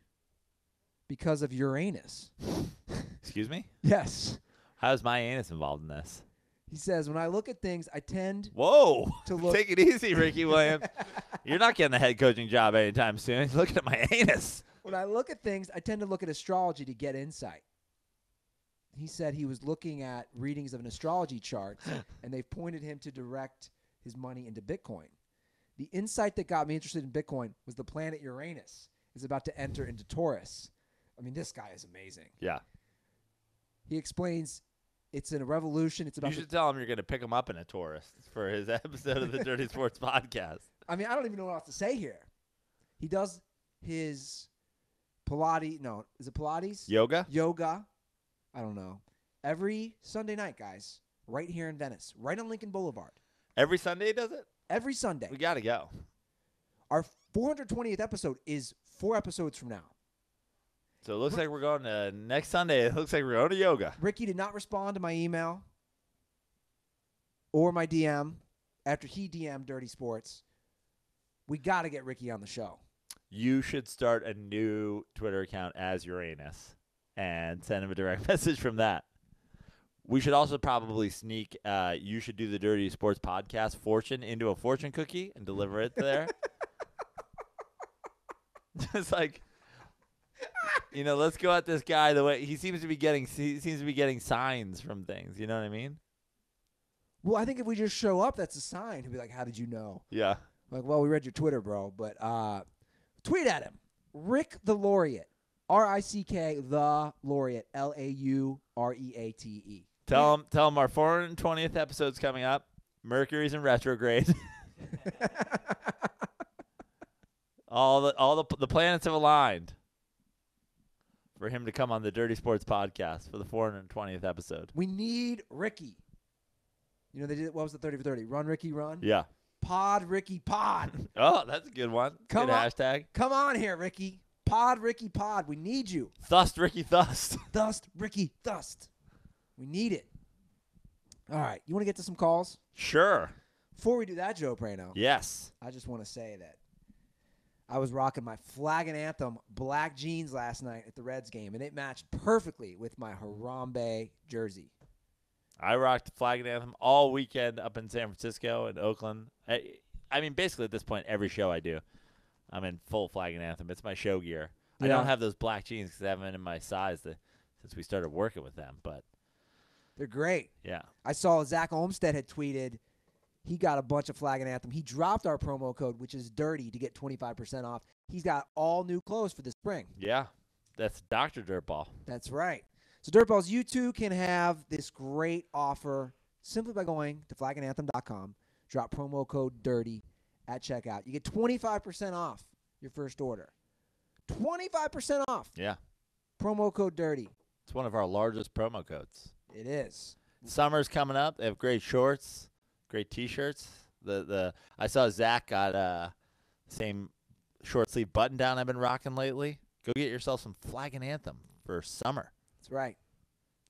Speaker 1: because of Uranus.
Speaker 2: Excuse me?
Speaker 1: Yes.
Speaker 2: How is my anus involved in this?
Speaker 1: He says, when I look at things, I tend
Speaker 2: to
Speaker 1: look.
Speaker 2: Take it easy, Ricky Williams. You're not getting a head coaching job anytime soon. You're looking at my anus.
Speaker 1: When I look at things, I tend to look at astrology to get insight. He said he was looking at readings of an astrology chart, and they pointed him to direct his money into Bitcoin. The insight that got me interested in Bitcoin was the planet Uranus is about to enter into Taurus. I mean, this guy is amazing.
Speaker 2: Yeah.
Speaker 1: He explains it's in a revolution. It's about.
Speaker 2: You should tell him you're going to pick him up in a Taurus for his episode of the Dirty Sports Podcast.
Speaker 1: I mean, I don't even know what else to say here. He does his Pilates. No, is it Pilates?
Speaker 2: Yoga?
Speaker 1: Yoga. I don't know. Every Sunday night, guys, right here in Venice, right on Lincoln Boulevard.
Speaker 2: Every Sunday he does it?
Speaker 1: Every Sunday.
Speaker 2: We got to go.
Speaker 1: Our 420th episode is 4 episodes from now.
Speaker 2: So it looks like we're going to next Sunday. It looks like we're going to yoga.
Speaker 1: Ricky did not respond to my email or my DM after he DM'd Dirty Sports. We got to get Ricky on the show.
Speaker 2: You should start a new Twitter account as Uranus and send him a direct message from that. We should also probably sneak You Should Do the Dirty Sports Podcast fortune into a fortune cookie and deliver it there. Just like, let's go at this guy the way he seems to be getting signs from things. You know what I mean?
Speaker 1: Well, I think if we just show up, that's a sign. He'll be like, how did you know?
Speaker 2: Yeah.
Speaker 1: Like, well, we read your Twitter, bro. But tweet at him. Rick the Laureate. R-I-C-K the Laureate. Laureate.
Speaker 2: Tell him our 420th episode's coming up. Mercury's in retrograde. all the planets have aligned for him to come on the Dirty Sports Podcast for the 420th episode.
Speaker 1: We need Ricky. They did, what was the 30 for 30? Run, Ricky, run?
Speaker 2: Yeah.
Speaker 1: Pod, Ricky, pod.
Speaker 2: Oh, that's a good one.
Speaker 1: Good
Speaker 2: hashtag.
Speaker 1: Come on here, Ricky. Pod, Ricky, pod. We need you.
Speaker 2: Thust, Ricky, thust.
Speaker 1: Thust, Ricky, thust. We need it. All right. You want to get to some calls?
Speaker 2: Sure.
Speaker 1: Before we do that, Joe Praino.
Speaker 2: Yes.
Speaker 1: I just want to say that I was rocking my Flag and Anthem black jeans last night at the Reds game, and it matched perfectly with my Harambe jersey.
Speaker 2: I rocked Flag and Anthem all weekend up in San Francisco and Oakland. I mean, basically at this point, every show I do, I'm in full Flag and Anthem. It's my show gear. Yeah. I don't have those black jeans because I haven't been in my size since we started working with them, but
Speaker 1: they're great.
Speaker 2: Yeah.
Speaker 1: I saw Zach Olmstead had tweeted he got a bunch of Flag and Anthem. He dropped our promo code, which is DIRTY, to get 25% off. He's got all new clothes for the spring.
Speaker 2: Yeah. That's Dr. Dirtball.
Speaker 1: That's right. So, Dirtballs, you too can have this great offer simply by going to flagandanthem.com, drop promo code DIRTY at checkout. You get 25% off your first order. 25% off.
Speaker 2: Yeah.
Speaker 1: Promo code DIRTY.
Speaker 2: It's one of our largest promo codes.
Speaker 1: It is.
Speaker 2: Summer's coming up. They have great shorts, great T-shirts. I saw Zach got same short sleeve button down I've been rocking lately. Go get yourself some Flag and Anthem for summer.
Speaker 1: That's right.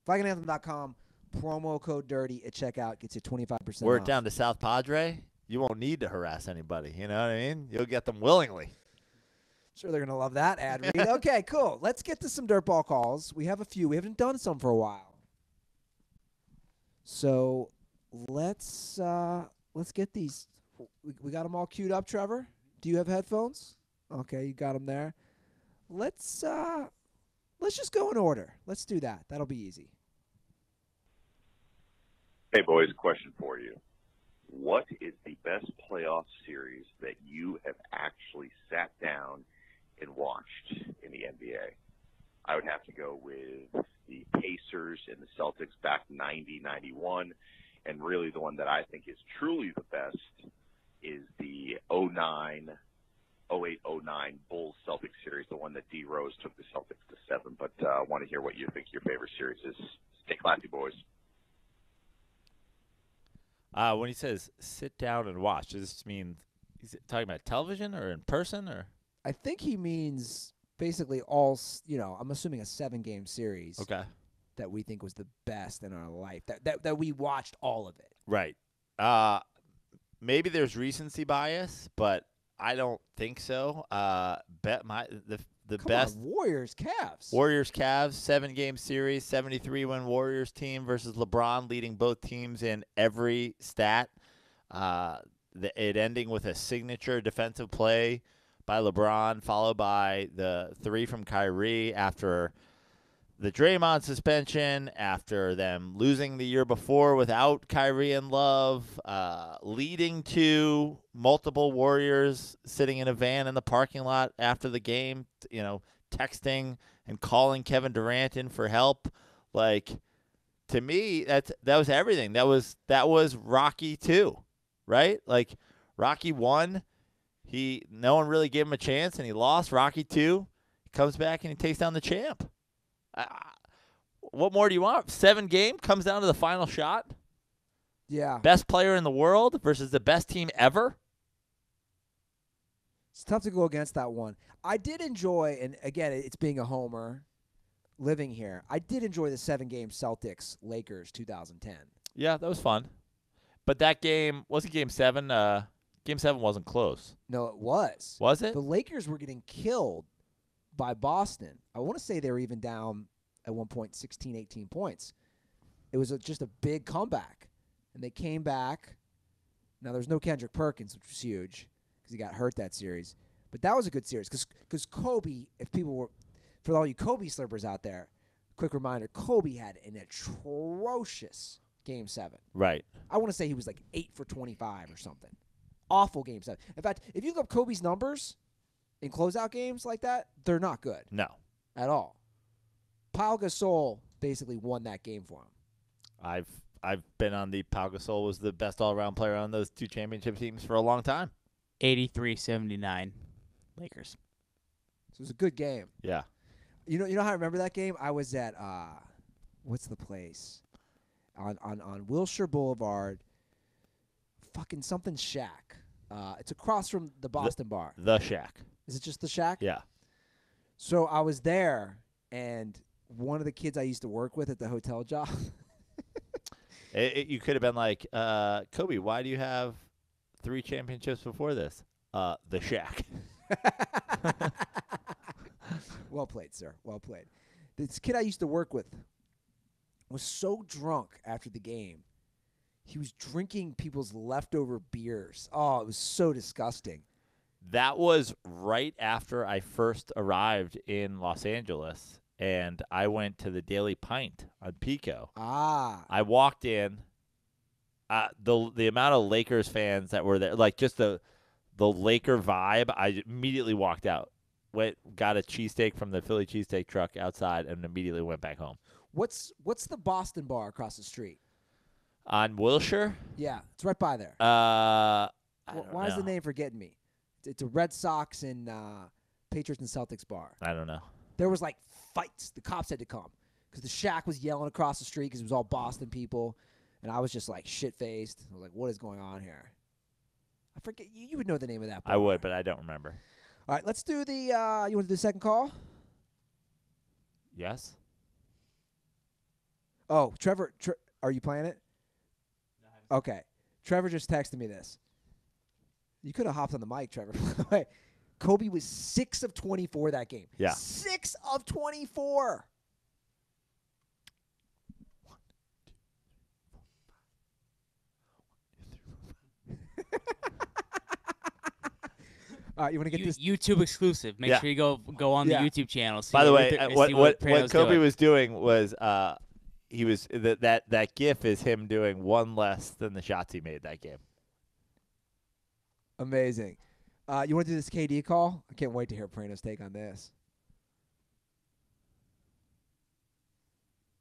Speaker 1: Flagandanthem.com, promo code DIRTY at checkout gets you 25%
Speaker 2: We're
Speaker 1: off.
Speaker 2: down to South Padre. You won't need to harass anybody. You know what I mean? You'll get them willingly.
Speaker 1: Sure, they're going to love that ad read. Okay, cool. Let's get to some Dirtball calls. We have a few. We haven't done some for a while. So let's get these. We got them all queued up, Trevor. Do you have headphones? Okay, you got them there. Let's just go in order. Let's do that. That'll be easy.
Speaker 6: Hey, boys, question for you. What is the best playoff series that you have actually sat down and watched in the NBA? I would have to go with the Pacers and the Celtics back 90-91, and really the one that I think is truly the best is the 08-09 Bulls-Celtics series, the one that D. Rose took the Celtics to 7. But I want to hear what you think your favorite series is. Stay classy, boys.
Speaker 2: When he says sit down and watch, does this mean he's talking about television or in person? Or
Speaker 1: I think he means basically all, I'm assuming a 7-game series.
Speaker 2: Okay.
Speaker 1: That we think was the best in our life. That we watched all of it.
Speaker 2: Right. Maybe there's recency bias, but I don't think so. The
Speaker 1: Come
Speaker 2: best
Speaker 1: on, Warriors Cavs
Speaker 2: 7-game series, 73-win Warriors team versus LeBron leading both teams in every stat. It ending with a signature defensive play by LeBron, followed by the 3 from Kyrie after the Draymond suspension, after them losing the year before without Kyrie and Love, leading to multiple Warriors sitting in a van in the parking lot after the game, texting and calling Kevin Durant in for help. Like, to me, that was everything. That was Rocky 2, right? Like, Rocky 1, No one really gave him a chance, and he lost. Rocky 2, he comes back and he takes down the champ. What more do you want? 7 game comes down to the final shot.
Speaker 1: Yeah.
Speaker 2: Best player in the world versus the best team ever.
Speaker 1: It's tough to go against that one. I did enjoy, and again, it's being a homer, living here. I did enjoy the 7-game Celtics-Lakers 2010.
Speaker 2: Yeah, that was fun. But that game, wasn't Game 7? Game 7 wasn't close.
Speaker 1: No, it was.
Speaker 2: Was it?
Speaker 1: The Lakers were getting killed by Boston. I want to say they were even down at one point 16, 18 points. It was just a big comeback. And they came back. Now, there's no Kendrick Perkins, which was huge because he got hurt that series. But that was a good series because Kobe, if people were, for all you Kobe slippers out there, quick reminder, Kobe had an atrocious Game 7.
Speaker 2: Right.
Speaker 1: I want to say he was like 8 for 25 or something. Awful Game 7. In fact, if you look up Kobe's numbers in closeout games like that, they're not good.
Speaker 2: No.
Speaker 1: At all. Pau Gasol basically won that game for him.
Speaker 2: I've been on the Pau Gasol was the best all-around player on those 2 championship teams for a long time.
Speaker 5: 83-79 Lakers.
Speaker 1: So it was a good game.
Speaker 2: Yeah.
Speaker 1: You know how I remember that game? I was at what's the place? On Wilshire Boulevard. Fucking something Shack. It's across from the Boston bar.
Speaker 2: The Shack.
Speaker 1: Is it just the Shack?
Speaker 2: Yeah.
Speaker 1: So I was there, and one of the kids I used to work with at the hotel job.
Speaker 2: You could have been like, Kobe, why do you have 3 championships before this? The Shack.
Speaker 1: Well played, sir. Well played. This kid I used to work with was so drunk after the game. He was drinking people's leftover beers. Oh, it was so disgusting.
Speaker 2: That was right after I first arrived in Los Angeles, and I went to the Daily Pint on Pico.
Speaker 1: Ah.
Speaker 2: I walked in. The amount of Lakers fans that were there, like just the Laker vibe, I immediately walked out. Got a cheesesteak from the Philly cheesesteak truck outside, and immediately went back home.
Speaker 1: What's the Boston bar across the street?
Speaker 2: On Wilshire?
Speaker 1: Yeah, it's right by there.
Speaker 2: I don't
Speaker 1: Why is the
Speaker 2: know.
Speaker 1: name forgetting me? It's a Red Sox and Patriots and Celtics bar.
Speaker 2: I don't know.
Speaker 1: There was like fights. The cops had to come because the Shack was yelling across the street because it was all Boston people, and I was just like shit-faced. I was like, what is going on here? I forget. You would know the name of that bar.
Speaker 2: I would, but I don't remember.
Speaker 1: All right, let's do the you want to do the second call?
Speaker 2: Yes?
Speaker 1: Oh, Trevor, are you playing it? No. Okay. Trevor just texted me this. You could have hopped on the mic, Trevor. Wait, Kobe was 6 of 24 that game.
Speaker 2: Yeah.
Speaker 1: 6 of 24. All right, you want to get this?
Speaker 5: YouTube exclusive. Make
Speaker 2: Yeah.
Speaker 5: sure you go on
Speaker 1: Yeah.
Speaker 5: the YouTube channel. See
Speaker 2: By the
Speaker 5: what
Speaker 2: way,
Speaker 5: Ruther-
Speaker 2: what
Speaker 5: see
Speaker 2: Kobe
Speaker 5: Praino's doing.
Speaker 2: was doing was he was that GIF is him doing one less than the shots he made that game.
Speaker 1: Amazing. You want to do this KD call? I can't wait to hear Praino's take on this.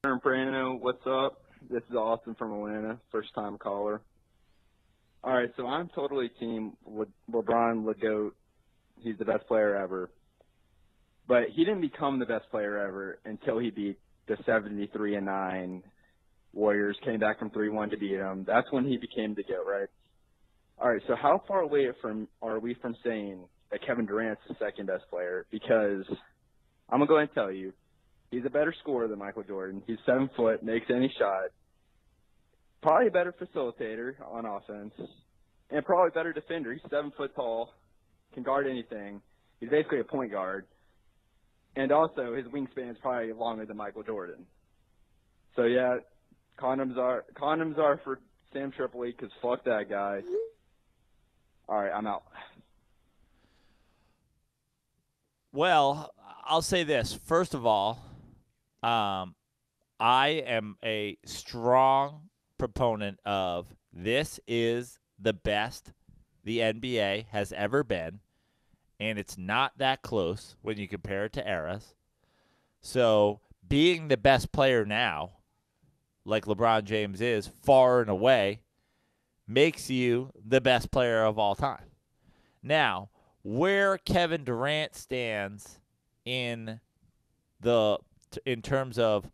Speaker 7: Praino, what's up? This is Austin from Atlanta, first-time caller. All right, so I'm totally team LeBron LeGoat. He's the best player ever. But he didn't become the best player ever until he beat the 73-9 Warriors, came back from 3-1 to beat them. That's when he became the GOAT, right? All right, so how far away are we from saying that Kevin Durant's the second-best player? Because I'm going to go ahead and tell you, he's a better scorer than Michael Jordan. He's 7 foot, makes any shot. Probably a better facilitator on offense. And probably a better defender. He's 7 foot tall, can guard anything. He's basically a point guard. And also, his wingspan is probably longer than Michael Jordan. So, yeah, condoms are for Sam Tripoli because fuck that guy. All right, I'm out.
Speaker 2: Well, I'll say this. First of all, I am a strong proponent of this is the best the NBA has ever been, and it's not that close when you compare it to eras. So being the best player now, like LeBron James is, far and away, makes you the best player of all time. Now, where Kevin Durant stands in terms of,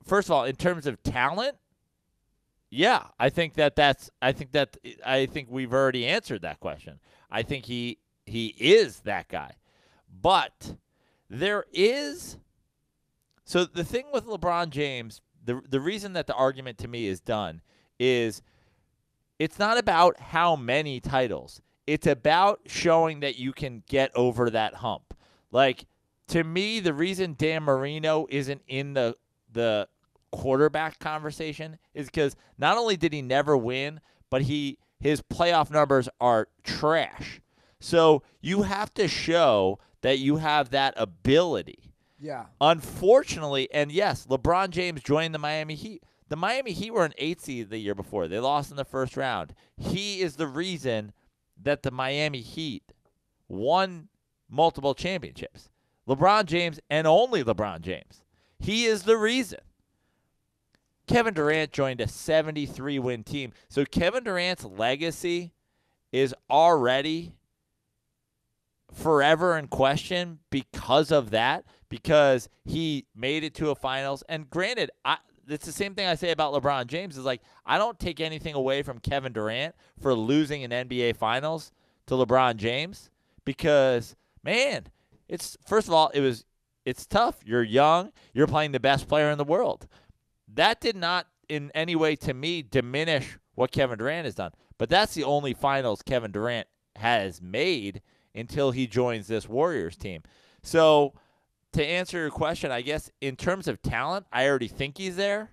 Speaker 2: first of all, in terms of talent, yeah, I think we've already answered that question. I think he is that guy. But there is, so the thing with LeBron James, the reason that the argument to me is done is it's not about how many titles. It's about showing that you can get over that hump. Like, to me, the reason Dan Marino isn't in the quarterback conversation is because not only did he never win, but his playoff numbers are trash. So you have to show that you have that ability.
Speaker 1: Yeah.
Speaker 2: Unfortunately, and yes, LeBron James joined the Miami Heat. The Miami Heat were an 8 seed the year before. They lost in the first round. He is the reason that the Miami Heat won multiple championships. LeBron James and only LeBron James. He is the reason. Kevin Durant joined a 73-win team. So Kevin Durant's legacy is already forever in question because of that, because he made it to a finals. And granted, it's the same thing I say about LeBron James. Is like, I don't take anything away from Kevin Durant for losing an NBA Finals to LeBron James because, man, first of all, it's tough. You're young. You're playing the best player in the world. That did not in any way, to me, diminish what Kevin Durant has done. But that's the only finals Kevin Durant has made until he joins this Warriors team. So to answer your question, I guess in terms of talent, I already think he's there.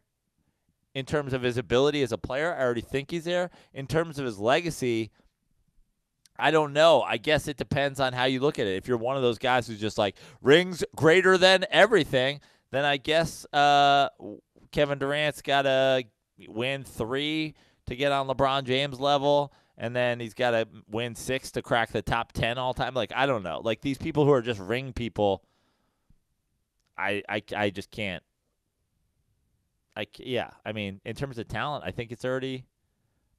Speaker 2: In terms of his ability as a player, I already think he's there. In terms of his legacy, I don't know. I guess it depends on how you look at it. If you're one of those guys who's just like, rings greater than everything, then I guess Kevin Durant's got to win 3 to get on LeBron James level, and then he's got to win 6 to crack the top 10 all time. Like, I don't know. Like, these people who are just ring people, I just can't. Yeah, I mean, in terms of talent, I think it's already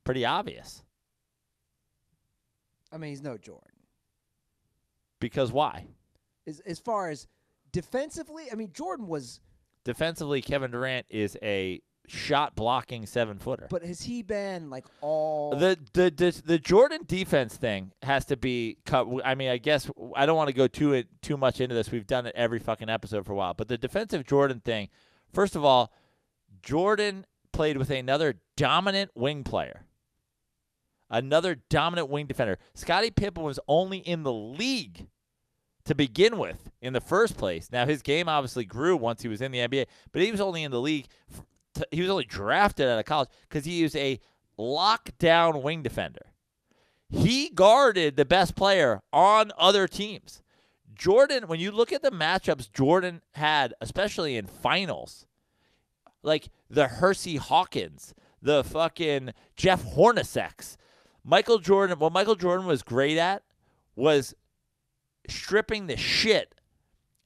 Speaker 2: pretty obvious.
Speaker 1: I mean, he's no Jordan.
Speaker 2: Because why?
Speaker 1: As far as defensively, I mean, Jordan was...
Speaker 2: Defensively, Kevin Durant is a shot-blocking 7-footer.
Speaker 1: But has he been, like, all...
Speaker 2: The Jordan defense thing has to be cut. I mean, I guess I don't want to go too much into this. We've done it every fucking episode for a while. But the defensive Jordan thing, first of all, Jordan played with another dominant wing player. Another dominant wing defender. Scottie Pippen was only in the league to begin with in the first place. Now, his game obviously grew once he was in the NBA, but he was only in the league. He was only drafted out of college because he was a lockdown wing defender. He guarded the best player on other teams. Jordan, when you look at the matchups Jordan had, especially in finals, like the Hersey Hawkins, the fucking Jeff Hornaceks, Michael Jordan, what Michael Jordan was great at was stripping the shit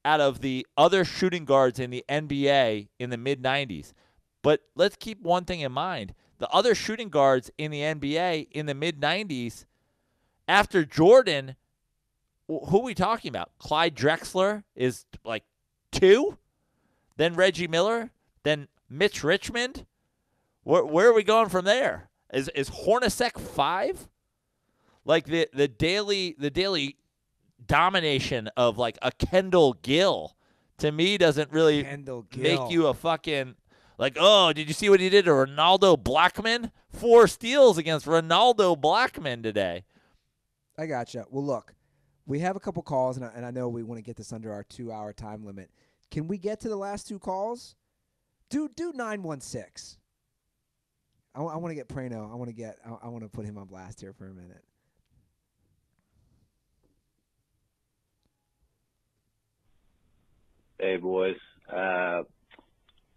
Speaker 2: out of the other shooting guards in the NBA in the mid-90s. But let's keep one thing in mind. The other shooting guards in the NBA in the mid-90s, after Jordan, who are we talking about? Clyde Drexler is like 2? Then Reggie Miller? Then Mitch Richmond? Where are we going from there? Is Hornacek 5? Like the daily domination of like a Kendall Gill to me doesn't really make you a fucking like, oh, did you see what he did to Ronaldo Blackman? 4 steals against Ronaldo Blackman today.
Speaker 1: I gotcha. Well, look, we have a couple calls, and I know we want to get this under our 2-hour time limit. Can we get to the last 2 calls? Do 916. I want to get Praino. I want to put him on blast here for a minute.
Speaker 8: Hey, boys.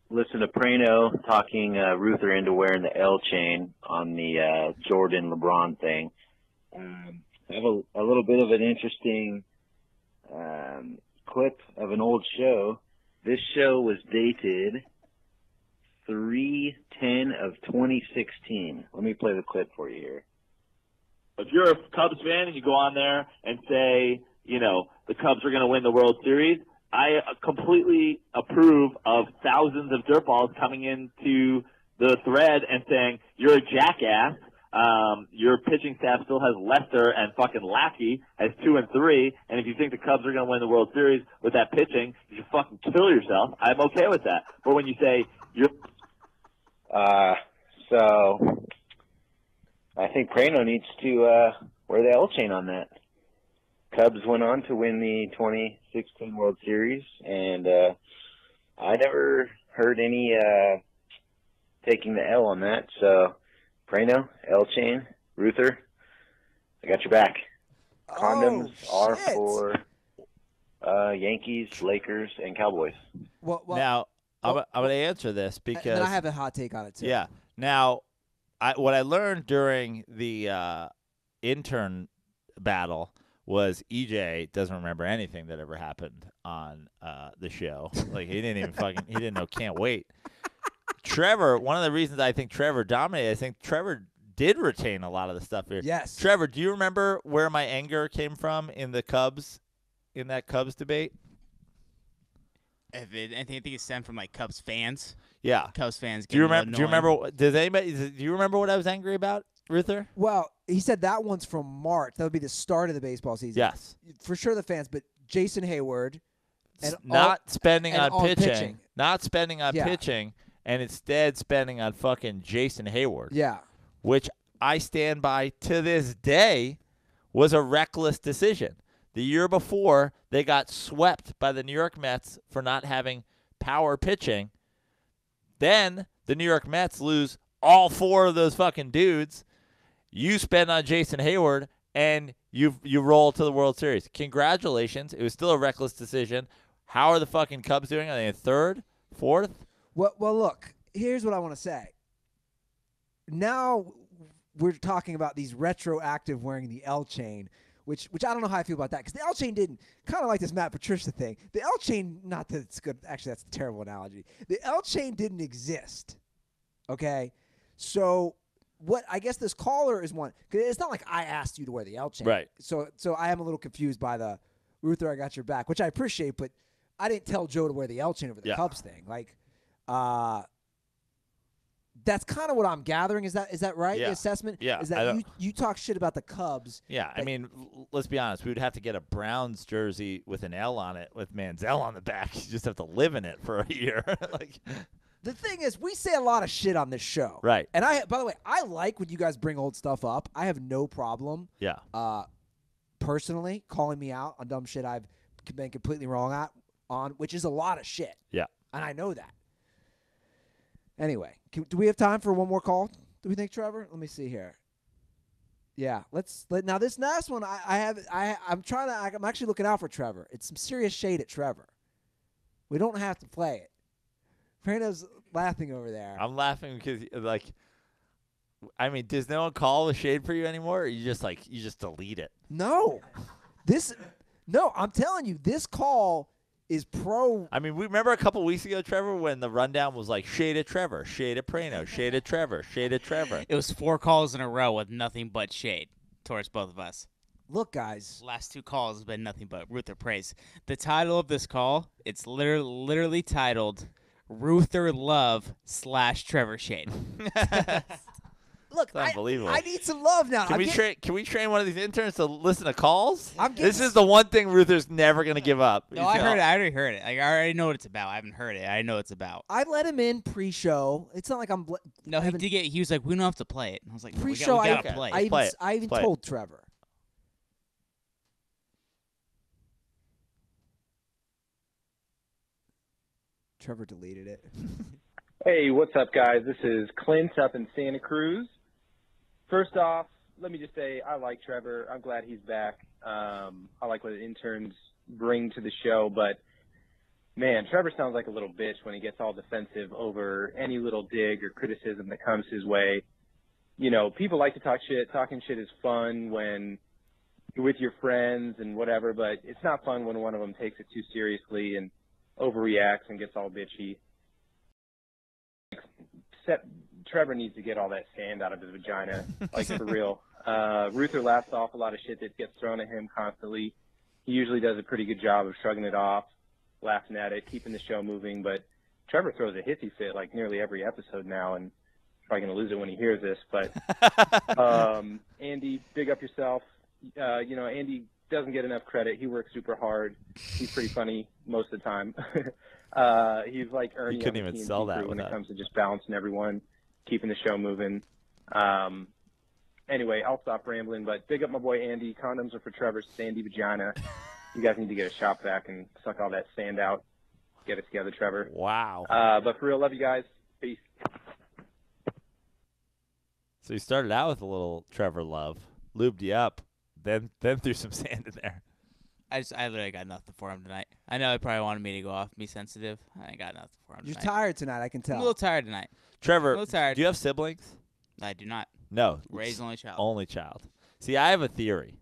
Speaker 8: Listen to Praino talking Ruther into wearing the L chain on the Jordan LeBron thing. I have a little bit of an interesting clip of an old show. This show was dated 3/10 of 2016. Let me play the clip for you here. if you're a Cubs fan and you go on there and say, you know, the Cubs are going to win the World Series, I completely approve of thousands of dirtballs coming into the thread and saying, you're a jackass. Your pitching staff still has Lester and fucking Lackey as 2 and 3, and if you think the Cubs are going to win the World Series with that pitching, you should fucking kill yourself. I'm okay with that. But when you say you're, so I think Praino needs to wear the L chain on that. Cubs went on to win the 2016 World Series, and I never heard any taking the L on that. So Praino, L chain, Ruther, I got your back. Condoms are for Yankees, Lakers, and Cowboys.
Speaker 1: Well,
Speaker 2: now, I'm going to answer this because
Speaker 1: and I have a hot take on it too.
Speaker 2: Yeah. Now, what I learned during the intern battle was EJ doesn't remember anything that ever happened on the show. Like he didn't know Can't Wait. Trevor, one of the reasons I think Trevor dominated, I think Trevor did retain a lot of the stuff here.
Speaker 1: Yes.
Speaker 2: Trevor, do you remember where my anger came from in that Cubs debate?
Speaker 5: I think it stemmed from like Cubs fans.
Speaker 2: Yeah.
Speaker 5: Cubs fans.
Speaker 2: Do you remember? Do you remember what I was angry about, Ruther?
Speaker 1: Well, he said that one's from March. That would be the start of the baseball season.
Speaker 2: Yes.
Speaker 1: For sure, the fans, but Jason Hayward. And
Speaker 2: not spending on
Speaker 1: pitching.
Speaker 2: Not spending on pitching, and instead spending on fucking Jason Hayward.
Speaker 1: Yeah.
Speaker 2: Which I stand by to this day was a reckless decision. The year before, they got swept by the New York Mets for not having power pitching. Then the New York Mets lose all 4 of those fucking dudes. You spend on Jason Hayward, and you roll to the World Series. Congratulations. It was still a reckless decision. How are the fucking Cubs doing? Are they in 3rd, 4th?
Speaker 1: Well, look, here's what I want to say. Now we're talking about these retroactive wearing the L chain, which I don't know how I feel about that, because the L chain didn't, kind of like this Matt Patricia thing. The L chain, not that it's good. Actually, that's a terrible analogy. The L chain didn't exist. Okay? So what I guess this caller is one, because it's not like I asked you to wear the L chain.
Speaker 2: Right.
Speaker 1: So I am a little confused by the Ruther, I got your back, which I appreciate, but I didn't tell Joe to wear the L chain over the Cubs thing. Like, that's kind of what I'm gathering. Is that right?
Speaker 2: Yeah.
Speaker 1: The assessment?
Speaker 2: Yeah.
Speaker 1: Is that you talk shit about the Cubs?
Speaker 2: Yeah. I mean, let's be honest. We would have to get a Browns jersey with an L on it with Manziel on the back. You just have to live in it for a year. Like,
Speaker 1: the thing is, we say a lot of shit on this show.
Speaker 2: Right.
Speaker 1: And by the way, I like when you guys bring old stuff up. I have no problem.
Speaker 2: Yeah.
Speaker 1: Personally, calling me out on dumb shit I've been completely wrong on, which is a lot of shit.
Speaker 2: Yeah.
Speaker 1: And I know that. Anyway, do we have time for one more call? Do we think, Trevor? Let me see here. Yeah, now this last one I'm actually looking out for Trevor. It's some serious shade at Trevor. We don't have to play it. Praino's laughing over there.
Speaker 2: I'm laughing because does no one call with shade for you anymore? Or you just delete it?
Speaker 1: No. I'm telling you, this call is pro.
Speaker 2: I mean, we remember a couple weeks ago, Trevor, when the rundown was like shade at Trevor, shade at Praino, shade at Trevor, shade at Trevor.
Speaker 5: It was 4 calls in a row with nothing but shade towards both of us.
Speaker 1: Look, guys.
Speaker 5: Last 2 calls have been nothing but Ruther praise. The title of this call, it's literally titled Ruther Love / Trevor Shade.
Speaker 1: Look,
Speaker 2: unbelievable.
Speaker 1: I need some love now.
Speaker 2: Can we train one of these interns to listen to calls? This is
Speaker 1: the
Speaker 2: the one thing Ruther's never going to give up.
Speaker 5: No, I already heard it. Like, I already know what it's about. I haven't heard it. I know what it's about.
Speaker 1: I let him in pre-show. It's not like I'm.
Speaker 5: No, he did get. He was like, "We don't have to play it." And I was like,
Speaker 1: pre-show.
Speaker 5: We gotta play.
Speaker 1: I even told Trevor. Trevor deleted it.
Speaker 7: Hey, what's up, guys? This is Clint up in Santa Cruz. First off, let me just say I like Trevor. I'm glad he's back. I like what interns bring to the show, but man, Trevor sounds like a little bitch when he gets all defensive over any little dig or criticism that comes his way. You know, people like to talk shit. Talking shit is fun when you're with your friends and whatever, but it's not fun when one of them takes it too seriously and overreacts and gets all bitchy. Trevor needs to get all that sand out of his vagina, like for real. Ruther laughs off a lot of shit that gets thrown at him constantly. He usually does a pretty good job of shrugging it off, laughing at it, keeping the show moving. But Trevor throws a hissy fit like nearly every episode now, and probably going to lose it when he hears this. But Andy, big up yourself. Andy doesn't get enough credit. He works super hard. He's pretty funny most of the time. He's like Ernie.
Speaker 2: You couldn't even sell that
Speaker 7: when it comes to just balancing everyone, keeping the show moving. Anyway, I'll stop rambling, but big up my boy Andy. Condoms are for Trevor's sandy vagina. You guys need to get a shop vac and suck all that sand out. Get it together, Trevor.
Speaker 2: Wow.
Speaker 7: But for real, love you guys. Peace.
Speaker 2: So you started out with a little Trevor love, lubed you up, then threw some sand in there.
Speaker 5: I literally got nothing for him tonight. I know he probably wanted me to go off, be sensitive. I ain't got nothing for him
Speaker 1: You're
Speaker 5: tonight.
Speaker 1: tired tonight, I can tell.
Speaker 5: I'm a little tired tonight.
Speaker 2: Trevor,
Speaker 5: A little tired.
Speaker 2: do you have siblings?
Speaker 5: I do not.
Speaker 2: No.
Speaker 5: Raised only child.
Speaker 2: Only child. See, I have a theory.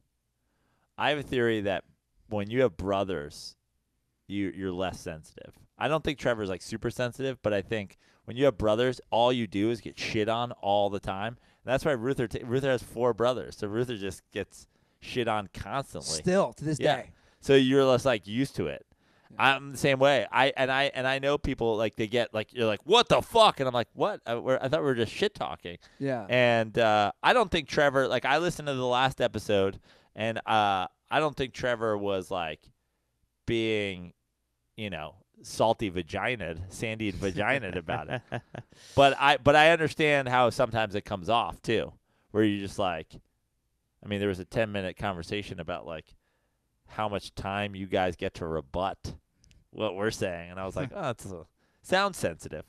Speaker 2: That when you have brothers, you're less sensitive. I don't think Trevor's like super sensitive, but I think when you have brothers, all you do is get shit on all the time. And that's why Ruther has 4 brothers, so Ruther just gets shit on constantly.
Speaker 1: Still to this day.
Speaker 2: So you're less like used to it. I'm the same way. I know people like they get like you're like what the fuck, and I'm like what? I thought we were just shit talking.
Speaker 1: Yeah.
Speaker 2: And I don't think Trevor, like I listened to the last episode, and I don't think Trevor was like being, salty vaginaed, sandied vaginaed about it. But I understand how sometimes it comes off too, where you just like, there was a 10-minute conversation about like how much time you guys get to rebut what we're saying, and I was like, oh, it's sounds sensitive.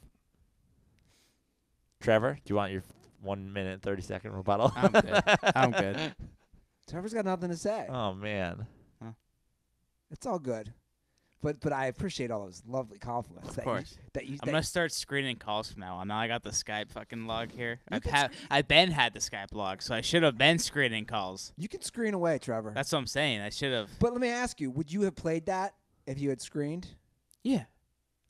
Speaker 2: Trevor, do you want your 1 minute 30-second rebuttal?
Speaker 5: I'm good.
Speaker 1: Trevor's got nothing to say.
Speaker 2: Oh man,
Speaker 1: It's all good. But I appreciate all those lovely compliments.
Speaker 5: Of course. I'm gonna start screening calls from now on. Now I got the Skype fucking log here. I've been had the Skype log, so I should have been screening calls.
Speaker 1: You can screen away, Trevor.
Speaker 5: That's what I'm saying. I should have.
Speaker 1: But let me ask you: would you have played that if you had screened?
Speaker 5: Yeah,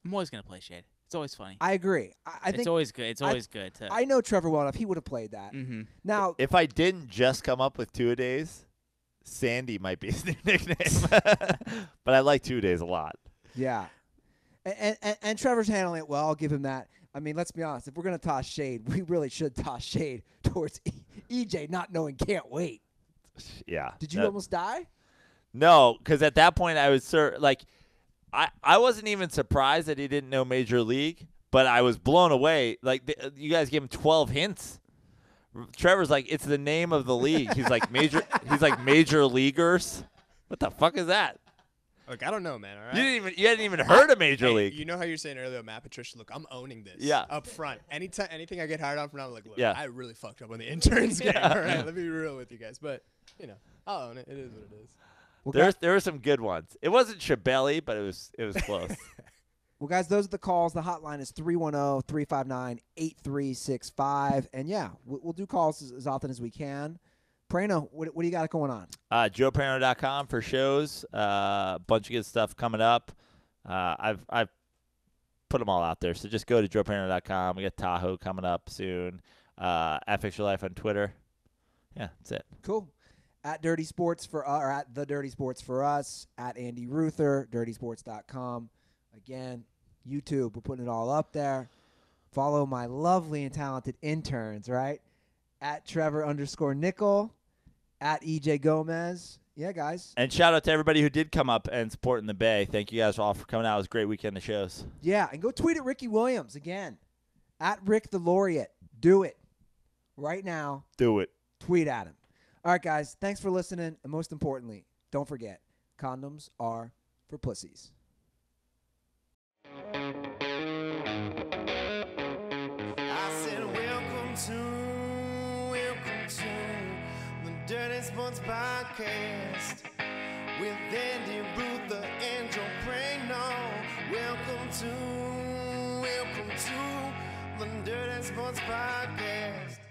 Speaker 5: I'm always gonna play Shade. It's always funny.
Speaker 1: I agree. I think
Speaker 5: it's always good. It's always good to.
Speaker 1: I know Trevor well enough. He would have played that.
Speaker 5: Mm-hmm.
Speaker 1: Now,
Speaker 2: if I didn't just come up with 2-a-days, Sandy might be his new nickname. But I like 2-a-days a lot.
Speaker 1: Yeah. And Trevor's handling it well. I'll give him that. Let's be honest. If we're going to toss shade, we really should toss shade towards EJ not knowing can't wait.
Speaker 2: Yeah.
Speaker 1: Did you almost die?
Speaker 2: No, because at that point I was I wasn't even surprised that he didn't know Major League, but I was blown away. Like you guys gave him 12 hints. Trevor's like, it's the name of the league. He's like Major Leaguers. What the fuck is that?
Speaker 3: Look, I don't know, man. All right.
Speaker 2: You hadn't even heard of Major League.
Speaker 3: You know how you're saying earlier, Matt Patricia. Look, I'm owning this.
Speaker 2: Yeah.
Speaker 3: Up front, anything I get hired on from now, I'm like, look,
Speaker 2: Yeah.
Speaker 3: I really fucked up on the interns game. All right, let me be real with you guys, but I'll own it. It is what it is.
Speaker 1: Well,
Speaker 2: there were some good ones. It wasn't Shabelli, but it was close.
Speaker 1: Well, guys, those are the calls. The hotline is 310-359-8365. And, yeah, we'll do calls as often as we can. Praino, what do you got going on?
Speaker 2: JoePraino.com for shows. A bunch of good stuff coming up. I've put them all out there. So just go to JoePraino.com. We got Tahoe coming up soon. At Fix Your Life on Twitter. Yeah, that's it.
Speaker 1: Cool. At Dirty Sports or at The Dirty Sports for us. At Andy Ruther, DirtySports.com. Again, YouTube. We're putting it all up there. Follow my lovely and talented interns, right? At Trevor_Nickel. At EJ Gomez. Yeah, guys.
Speaker 2: And shout out to everybody who did come up and support in the Bay. Thank you guys all for coming out. It was a great weekend of shows.
Speaker 1: Yeah, and go tweet at Ricky Williams again. At Rick the Laureate. Do it. Right now.
Speaker 2: Do it.
Speaker 1: Tweet at him. All right, guys. Thanks for listening. And most importantly, don't forget, condoms are for pussies.
Speaker 9: I said, welcome to the Dirty Sports Podcast with Andy Ruther and Joe Praino. Welcome to the Dirty Sports Podcast.